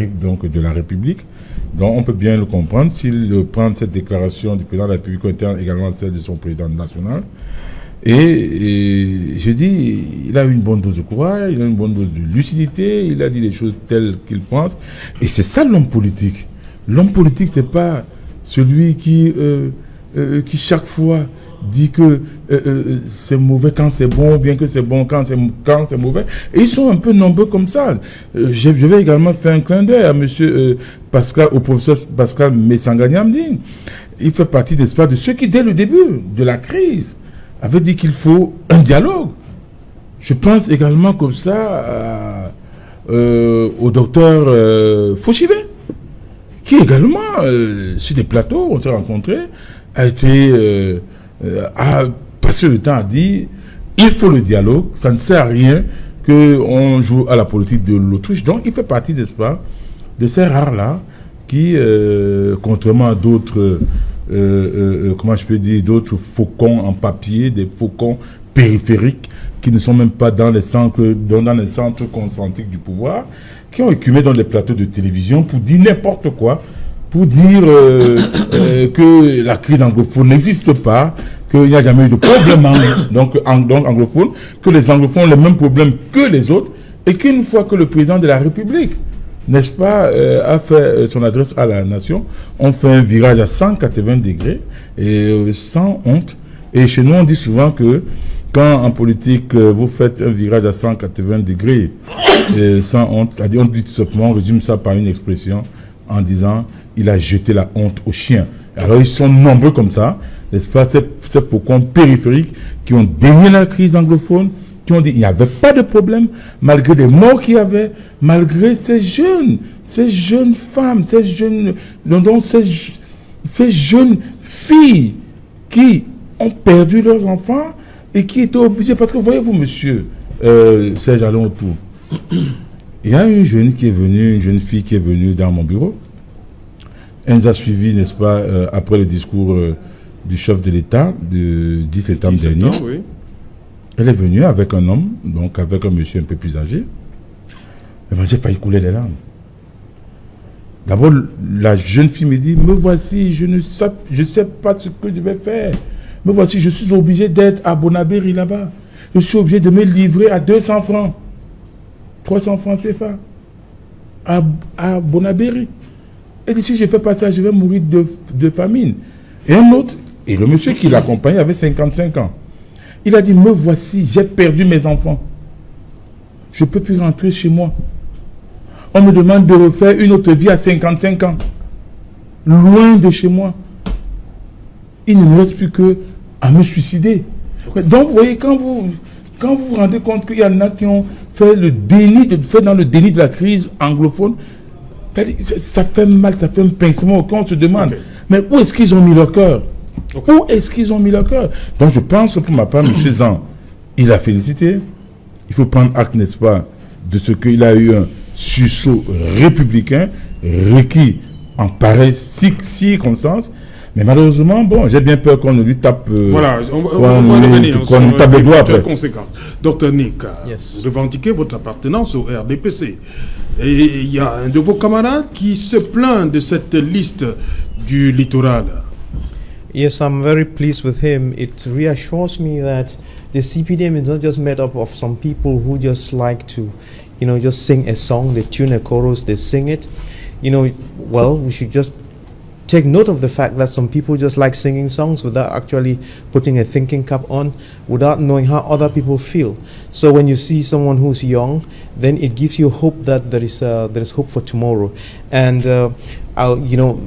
République. Donc on peut bien le comprendre s'il prend cette déclaration du président de la République étant également celle de son président national. Et je dis, il a une bonne dose de courage, il a une bonne dose de lucidité, il a dit des choses telles qu'il pense. Et c'est ça l'homme politique. L'homme politique, c'est pas celui qui chaque fois dit que c'est mauvais quand c'est bon, bien que c'est bon quand c'est mauvais. Et ils sont un peu nombreux comme ça. Je vais également faire un clin d'œil à monsieur au professeur Pascal Messanganyamdine. Il fait partie, n'est-ce pas, de ceux qui, dès le début de la crise, avait dit qu'il faut un dialogue. Je pense également comme ça au docteur Fouchibé, qui également, sur des plateaux, on s'est rencontrés, a passé le temps à dire il faut le dialogue, ça ne sert à rien qu'on joue à la politique de l'autruche. Donc il fait partie, n'est-ce pas, de ces rares-là qui, contrairement à d'autres comment je peux dire, d'autres faucons en papier, des faucons périphériques qui ne sont même pas dans les centres concentriques du pouvoir, qui ont écumé dans les plateaux de télévision pour dire n'importe quoi, pour dire que la crise anglophone n'existe pas, qu'il n'y a jamais eu de problème donc anglophone, que les anglophones ont les mêmes problèmes que les autres, et qu'une fois que le président de la République, n'est-ce pas, a fait son adresse à la nation, on fait un virage à 180 degrés, et sans honte. Et chez nous, on dit souvent que quand en politique, vous faites un virage à 180 degrés, sans honte, c'est-à-dire on dit tout simplement, on résume ça par une expression en disant, il a jeté la honte aux chiens. Alors ils sont nombreux comme ça, n'est-ce pas, ces faucons périphériques qui ont dénié la crise anglophone, qui ont dit qu'il n'y avait pas de problème, malgré les morts qu'il y avait, malgré ces jeunes femmes, ces jeunes filles qui ont perdu leurs enfants et qui étaient obligés, parce que voyez-vous, monsieur Serge, allons autour. Il y a une jeune fille qui est venue dans mon bureau. Elle nous a suivis, n'est-ce pas, après le discours du chef de l'État du 10 septembre dernier. Oui. Elle est venue avec un homme, donc avec un monsieur un peu plus âgé. Et moi, j'ai failli couler les larmes. D'abord, la jeune fille me dit, me voici, je ne sais pas ce que je vais faire. Me voici, je suis obligé d'être à Bonabéry là-bas. Je suis obligé de me livrer à 200 francs. 300 francs CFA. À Bonabéry. Et si je ne fais pas ça, je vais mourir de famine. Et un autre, et le monsieur qui l'accompagnait avait 55 ans. Il a dit, me voici, j'ai perdu mes enfants. Je ne peux plus rentrer chez moi. On me demande de refaire une autre vie à 55 ans. Loin de chez moi. Il ne me reste plus qu'à me suicider. Donc, vous voyez, quand vous vous rendez compte qu'il y en a qui ont fait dans le déni de la crise anglophone, ça fait mal, ça fait un pincement. Quand on se demande, mais où est-ce qu'ils ont mis leur cœur? Où est-ce qu'ils ont mis leur cœur? Donc je pense pour ma part, M. Zan, il a félicité. Il faut prendre acte, n'est-ce pas, de ce qu'il a eu un sursaut républicain requis en pareille circonstance. Mais malheureusement, bon, j'ai bien peur qu'on ne lui tape. Voilà, on va revenir sur lui tape les doigts après. Conséquences. Docteur Nick, vous revendiquez votre appartenance au RDPC. Et il y a un de vos camarades qui se plaint de cette liste du littoral. Yes, I'm very pleased with him. It reassures me that the CPDM is not just made up of some people who just like to, just sing a song, they tune a chorus, they sing it. Well, we should just take note of the fact that some people just like singing songs without actually putting a thinking cap on, without knowing how other people feel. So when you see someone who's young, then it gives you hope that there is hope for tomorrow. And you know,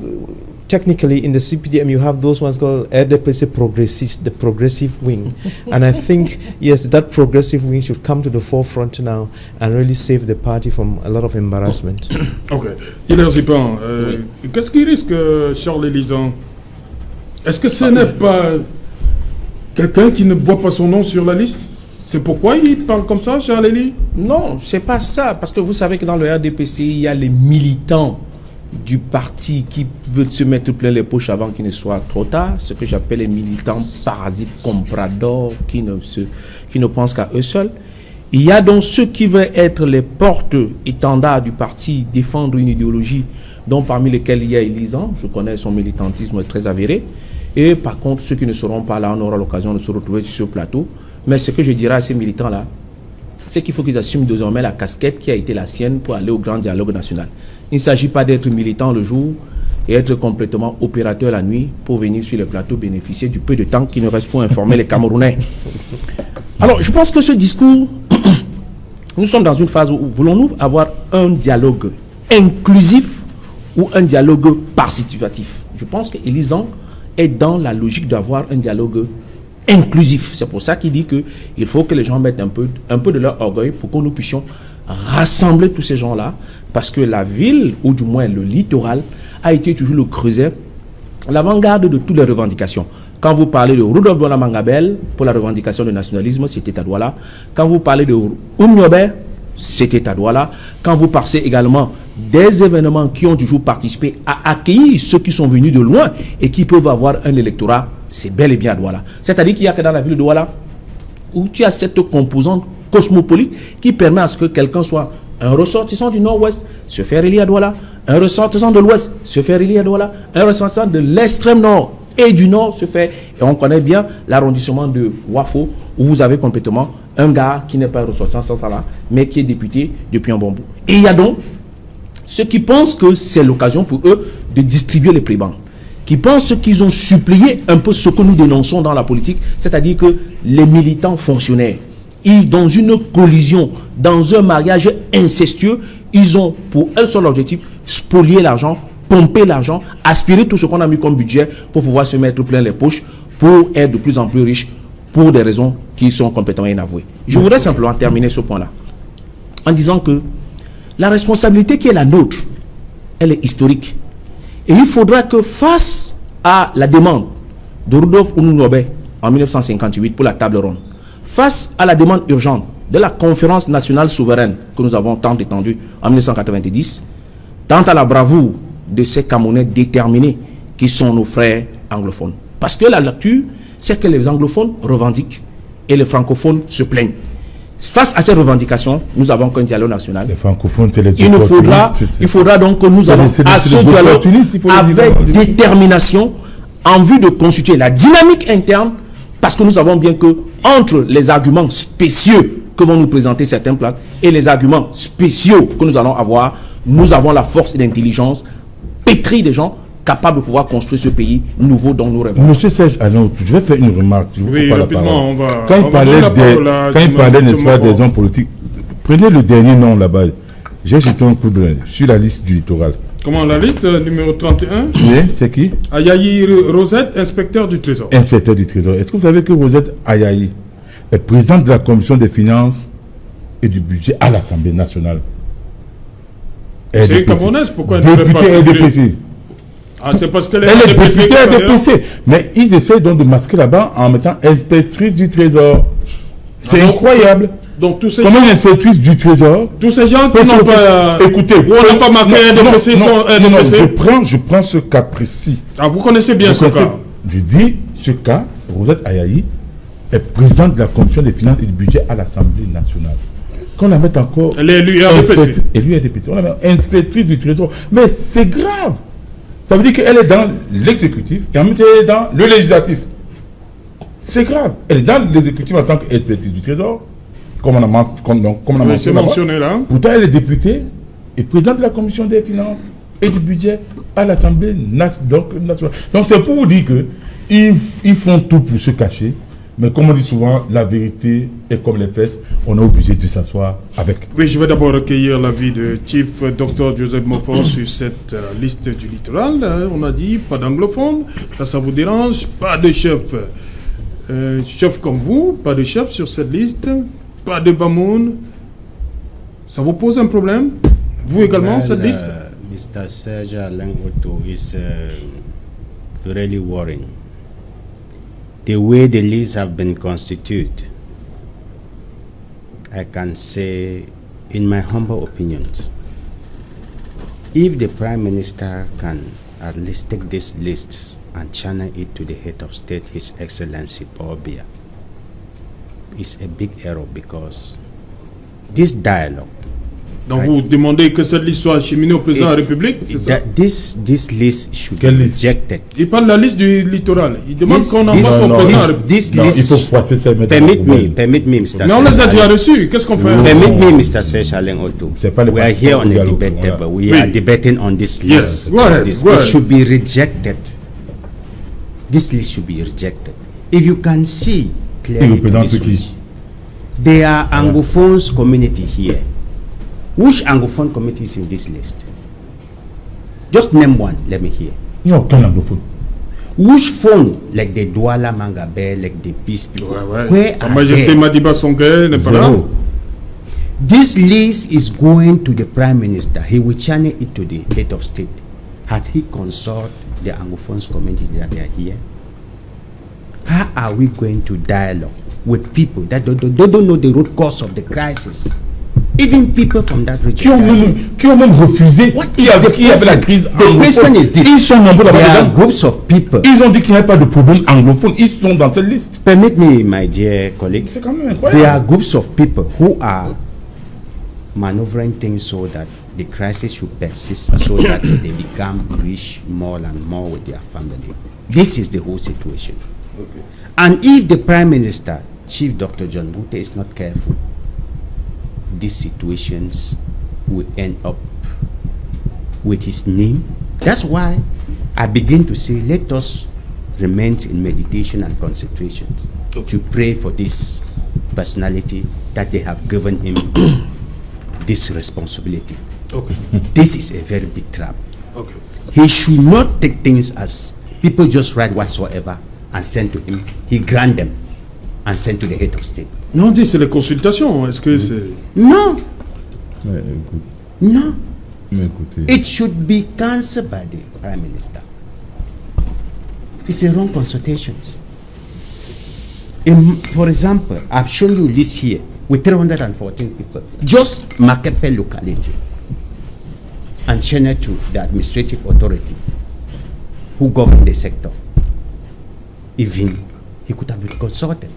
technically in the CPDM you have those ones called RDPC progressiste, the progressive wing. And I think, yes, that progressive wing should come to the forefront now and really save the party from a lot of embarrassment. Ok. Hilaire Zipan, qu'est-ce qui risque, Charles Élisant? Est-ce que ce n'est pas quelqu'un qui ne voit pas son nom sur la liste? C'est pourquoi il parle comme ça, Charles Élie? Non, c'est pas ça, parce que vous savez que dans le RDPC, il y a les militants du parti qui veulent se mettre plein les poches avant qu'il ne soit trop tard, ce que j'appelle les militants parasites compradors qui ne pensent qu'à eux seuls. Il y a donc ceux qui veulent être les porte-étendards du parti, défendre une idéologie, dont parmi lesquels il y a Élisant, je connais son militantisme très avéré, et par contre ceux qui ne seront pas là, on aura l'occasion de se retrouver sur ce plateau. Mais ce que je dirais à ces militants-là, c'est qu'il faut qu'ils assument désormais la casquette qui a été la sienne pour aller au grand dialogue national. Il ne s'agit pas d'être militant le jour et être complètement opérateur la nuit pour venir sur le plateau bénéficier du peu de temps qui nous reste pour informer les Camerounais. Alors, je pense que ce discours, nous sommes dans une phase où voulons-nous avoir un dialogue inclusif ou un dialogue participatif? Je pense qu'Élisant est dans la logique d'avoir un dialogue inclusif. C'est pour ça qu'il dit qu'il faut que les gens mettent un peu de leur orgueil pour que nous puissions rassembler tous ces gens-là, parce que la ville, ou du moins le littoral, a été toujours le creuset, l'avant-garde de toutes les revendications. Quand vous parlez de Rudolf Douala Mangabel pour la revendication du nationalisme, c'était à Douala. Quand vous parlez de Oumniobé, c'était à Douala. Quand vous parlez également des événements qui ont toujours participé à accueillir ceux qui sont venus de loin et qui peuvent avoir un électorat, c'est bel et bien à Douala. C'est-à-dire qu'il n'y a que dans la ville de Douala où tu as cette composante cosmopolite qui permet à ce que quelqu'un soit un ressortissant du nord-ouest, se faire élire à Douala, un ressortissant de l'ouest, se faire élire à Douala, un ressortissant de l'extrême nord et du nord se fait. Et on connaît bien l'arrondissement de Wafo où vous avez complètement un gars qui n'est pas un ressortissant là, mais qui est député depuis un bon bout. Et il y a donc ceux qui pensent que c'est l'occasion pour eux de distribuer les prébendes, qui pensent qu'ils ont supplié un peu ce que nous dénonçons dans la politique, c'est-à-dire que les militants fonctionnaires, ils, dans une collision, dans un mariage incestueux, ils ont pour un seul objectif spolier l'argent, pomper l'argent, aspirer tout ce qu'on a mis comme budget pour pouvoir se mettre plein les poches, pour être de plus en plus riches, pour des raisons qui sont complètement inavouées. Je voudrais simplement terminer ce point-là en disant que la responsabilité qui est la nôtre, elle est historique. Et il faudra que face à la demande de Rudolf Oumniobé en 1958 pour la table ronde, face à la demande urgente de la conférence nationale souveraine que nous avons tant étendue en 1990, tant à la bravoure de ces Camerounais déterminés qui sont nos frères anglophones. Parce que la lecture, c'est que les anglophones revendiquent et les francophones se plaignent. Face à ces revendications, nous avons qu'un dialogue national. Les francophones, c'est les il faudra donc que nous allons à ce dialogue avec détermination en vue de constituer la dynamique interne, parce que nous savons bien que entre les arguments spécieux que vont nous présenter certains plaques et les arguments spéciaux que nous allons avoir, nous avons la force et l'intelligence pétrie des gens capables de pouvoir construire ce pays nouveau dont nous rêvons. Monsieur Serge Alon, je vais faire une remarque. Oui, rapidement, on va... Quand il parlait, n'est-ce pas, des hommes politiques, prenez le dernier nom là-bas. J'ai jeté un coup d'œil sur la liste du littoral. Comment, la liste numéro 31? Oui, c'est qui? Ayayi Rosette, inspecteur du Trésor. Inspecteur du Trésor. Est-ce que vous savez que Rosette Ayayi est présidente de la Commission des finances et du budget à l'Assemblée nationale? C'est camerounaise, pourquoi elle ne fait pas RDPC. Ah, c'est parce qu'elle est députée RDPC. Mais ils essaient donc de masquer là-bas en mettant inspectrice du Trésor. C'est incroyable. Donc, tous ces comment une inspectrice du Trésor, tous ces gens qui n'ont pas... Écoutez, on n'a pas marqué RDPC sont RDPC. Je prends ce cas précis. Ah, vous connaissez bien ce cas. Je dis ce cas, Rosette Ayayi est présidente de la Commission des finances et du budget à l'Assemblée nationale. Qu'on la mette encore... Elle est élue RDPC. Élue RDPC. On la met inspectrice du Trésor. Mais c'est grave. Ça veut dire qu'elle est dans l'exécutif et en même temps elle est dans le législatif. C'est grave. Elle est dans l'exécutif en tant qu'expertise du Trésor, comme on a mentionné là. Pourtant, elle est députée et présidente de la Commission des finances et du budget à l'Assemblée nationale. Donc c'est pour vous dire que ils font tout pour se cacher. Mais comme on dit souvent, la vérité est comme les fesses, on est obligé de s'asseoir avec. Oui, je vais d'abord recueillir l'avis de Chief Dr Joseph Mofor sur cette liste du littoral. On a dit pas d'anglophone, là ça vous dérange, pas de chef. Chef comme vous, pas de chef sur cette liste, pas de Bamoun. Ça vous pose un problème? Vous également, cette liste? Mr. Serge Alain Otto is really worrying. The way the lists have been constituted, I can say, in my humble opinion, if the Prime Minister can at least take these lists and channel it to the head of state, His Excellency Paul Biya, it's a big error because this dialogue. Donc vous demandez que cette liste soit acheminée au président de la République, c'est ça? This list should be rejected. Il parle de la liste du littoral. Il demande qu'on envoie son président de la République. Il faut passer ça. Permit me, Mr. Mais on les a déjà reçus. Qu'est-ce qu'on fait? Permit me, Mr. Serge Alain Otto. We are here on a debate table. We are debating on this list. Yes, go ahead. It should be rejected. This list should be rejected. If you can see clearly, there are Anglophones community here. Which Anglophone committee is in this list? Just name one, let me hear. No, aucun anglophone. Which phone, like the Douala Mangabe, like the Peace People, where are Majesté Madiba Songhai n'est pas là. This list is going to the Prime Minister. He will channel it to the head of state. Had he consulted the Anglophones community that they are here? How are we going to dialogue with people that don't know the root cause of the crisis? Even people from that region. Qui ont même refusé. Qui avait la crise anglophone. The question is this. Ils sont nombreux there are groups of people. Ils ont dit qu'il n'y avait pas de problème anglophone. Ils sont dans cette liste. Permit me, my dear colleague. C'est quand même incroyable. There are groups of people who are maneuvering things so that the crisis should persist, so that they become rich more and more with their family. This is the whole situation. Okay. And if the Prime Minister, Chief Dr. John Ngute, is not careful, these situations will end up with his name. That's why I begin to say, let us remain in meditation and concentration to pray for this personality that they have given him this responsibility. Okay. This is a very big trap. Okay. He should not take things as people just write whatsoever and send to him. He grant them and send to the head of state. Non, on dit c'est les consultations. Est-ce que c'est... Non. No. Mais écoutez. It should be cancelled by the Prime Minister. It's a wrong consultation. For example, I've shown you this here with 314 people. Just Makepe locality and channel to the administrative authority who govern the sector. Even he could have been consulted.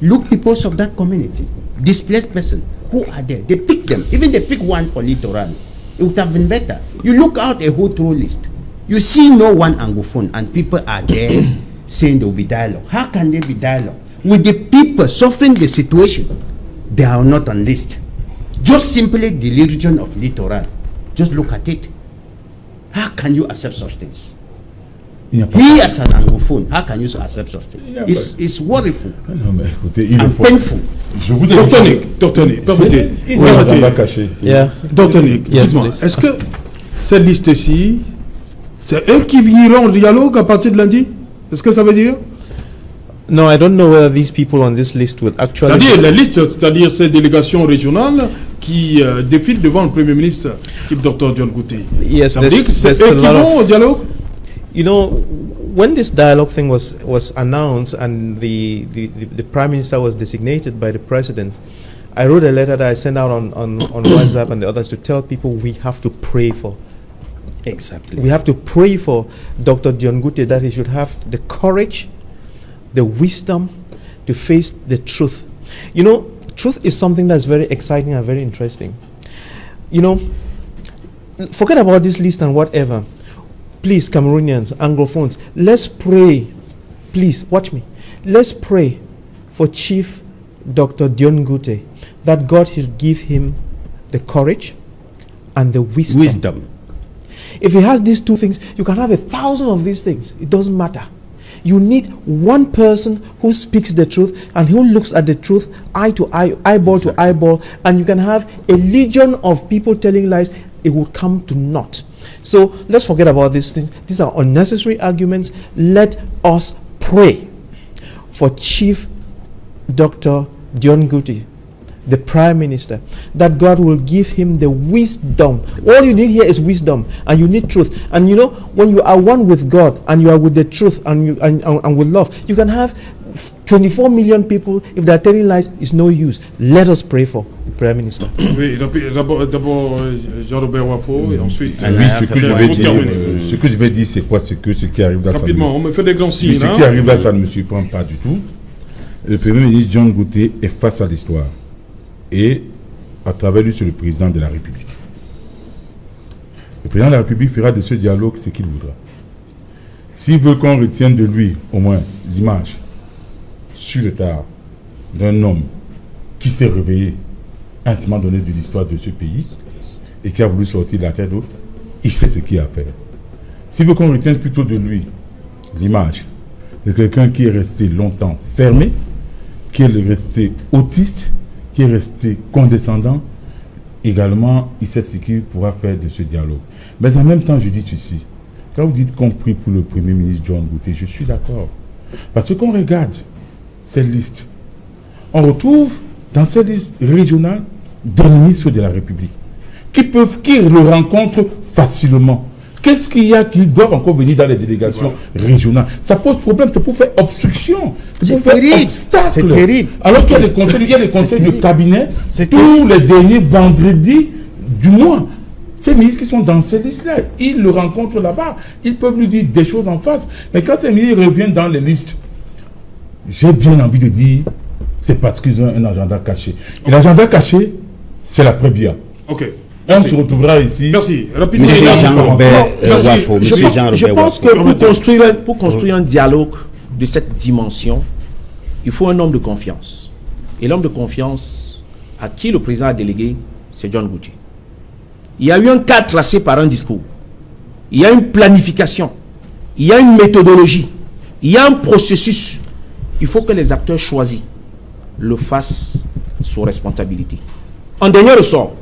Look, people of that community, displaced person, who are there? They pick them. Even they pick one for littoral. It would have been better. You look out a whole through list. You see no one Anglophone, and people are there saying there will be dialogue. How can there be dialogue with the people suffering the situation? They are not on list. Just simply the region of littoral. Just look at it. How can you accept such things? He as an Anglophone, how can you accept such things? It's worryful and painful. Dr. Nick, permettez. Dr. Nick, dites-moi, est-ce que cette liste-ci, c'est eux qui iront au dialogue à partir de lundi? Est-ce que ça veut dire? No, I don't know whether these people on this list will actually... C'est-à-dire la liste, c'est-à-dire ces délégations régionales qui défilent devant le Premier ministre, type Dr. John Ngute. Yes, ça veut dire que c'est eux qui vont au dialogue? You know, when this dialogue thing was announced and the Prime Minister was designated by the President, I wrote a letter that I sent out on WhatsApp and the others to tell people we have to pray for. Exactly. We have to pray for Dr. John Ngute that he should have the courage, the wisdom to face the truth. You know, truth is something that's very exciting and very interesting. You know, forget about this list and whatever. Please, Cameroonians, Anglophones, let's pray. Please, watch me. Let's pray for Chief Dr. John Ngute that God should give him the courage and the wisdom. If he has these two things, you can have 1,000 of these things. It doesn't matter. You need one person who speaks the truth and who looks at the truth eye to eye, eyeball to eyeball, and you can have a legion of people telling lies. It will come to naught. So let's forget about these things. These are unnecessary arguments. Let us pray for Chief Dr. John Nguti, the Prime Minister, that God will give him the wisdom. All you need here is wisdom, and you need truth. And you know, when you are one with God and you are with the truth and with love, you can have 24 million people. If they are telling lies, it's no use. Let us pray for the Prime Minister. Oui, d'abord Jean-Robert Wafo, et ensuite... Oui, ce que je vais dire, c'est quoi? Ce qui arrive là, rapidement, on me fait des grands signes. Ce qui arrive là, ça ne me surprend pas du tout. Le Premier ministre John Nguti est face à l'histoire. Et à travers lui, c'est le président de la République. Le président de la République fera de ce dialogue ce qu'il voudra. S'il veut qu'on retienne de lui, au moins, l'image sur le tard d'un homme qui s'est réveillé intimement donné de l'histoire de ce pays et qui a voulu sortir de la terre d'autre, il sait ce qu'il a à faire. S'il veut qu'on retienne plutôt de lui l'image de quelqu'un qui est resté longtemps fermé, qui est resté autiste, qui est resté condescendant, également, il sait ce qu'il pourra faire de ce dialogue. Mais en même temps, je dis ceci. Quand vous dites compris pour le Premier ministre John Nguti, je suis d'accord. Parce que quand on regarde ces listes, on retrouve dans ces listes régionales des ministres de la République qui le rencontrent facilement. Qu'est-ce qu'il y a qu'ils doivent encore venir dans les délégations régionales? Ça pose problème, c'est pour faire obstruction. C'est pour faire obstacle. C'est terrible. Alors qu'il y a les conseils, de cabinet tous les derniers vendredis du mois. Ces ministres qui sont dans ces listes-là, ils le rencontrent là-bas. Ils peuvent lui dire des choses en face. Mais quand ces ministres reviennent dans les listes, j'ai bien envie de dire, c'est parce qu'ils ont un agenda caché. Et l'agenda caché, c'est la Prébia. Ok. On se retrouvera ici. Merci. Rapidement. Monsieur Jean-Robert Wafo. Je pense que pour construire un dialogue de cette dimension, il faut un homme de confiance. Et l'homme de confiance à qui le président a délégué, c'est John Nguti. Il y a eu un cadre tracé par un discours. Il y a une planification. Il y a une méthodologie. Il y a un processus. Il faut que les acteurs choisis le fassent sous responsabilité. En dernier ressort,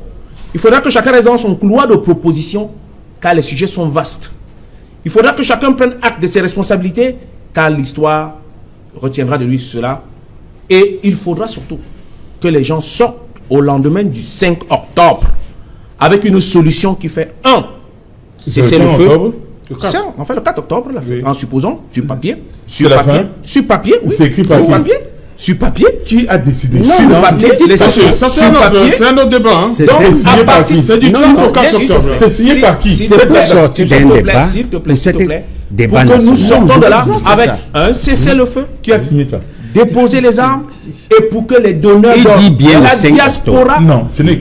il faudra que chacun reste dans son couloir de proposition, car les sujets sont vastes. Il faudra que chacun prenne acte de ses responsabilités, car l'histoire retiendra de lui cela. Et il faudra surtout que les gens sortent au lendemain du 5 octobre avec une solution qui fait cesser le feu. Enfin, le 4 octobre, oui. En supposant, sur papier. Sur papier, oui. C'est écrit par qui? Sur papier. Qui a décidé? Sur papier. C'est un autre débat. Hein. C'est signé par qui? C'est du 30 au 4 octobre. C'est signé par qui? C'est pour sortir d'un débat. S'il te plaît. Débat pour que nous sortons de là avec un cessez-le-feu. Qui a signé ça? Déposer les armes et pour que les donneurs de la diaspora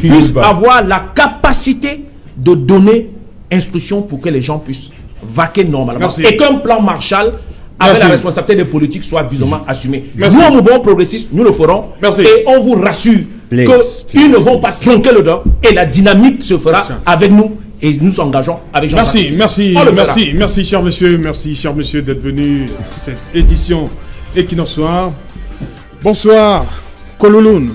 puissent avoir la capacité de donner instruction pour que les gens puissent vaquer normalement. Merci. Et qu'un plan Marshall avec la responsabilité des politiques soit visiblement assumée. Nous, au mouvement progressiste, nous le ferons. Merci. Et on vous rassure qu'ils ne vont pas tronquer le dos et la dynamique se fera avec nous. Et nous nous engageons avec Jean-Baptiste. Merci, cher monsieur, d'être venu à cette édition Equinox Soir. Bonsoir, Kololoun.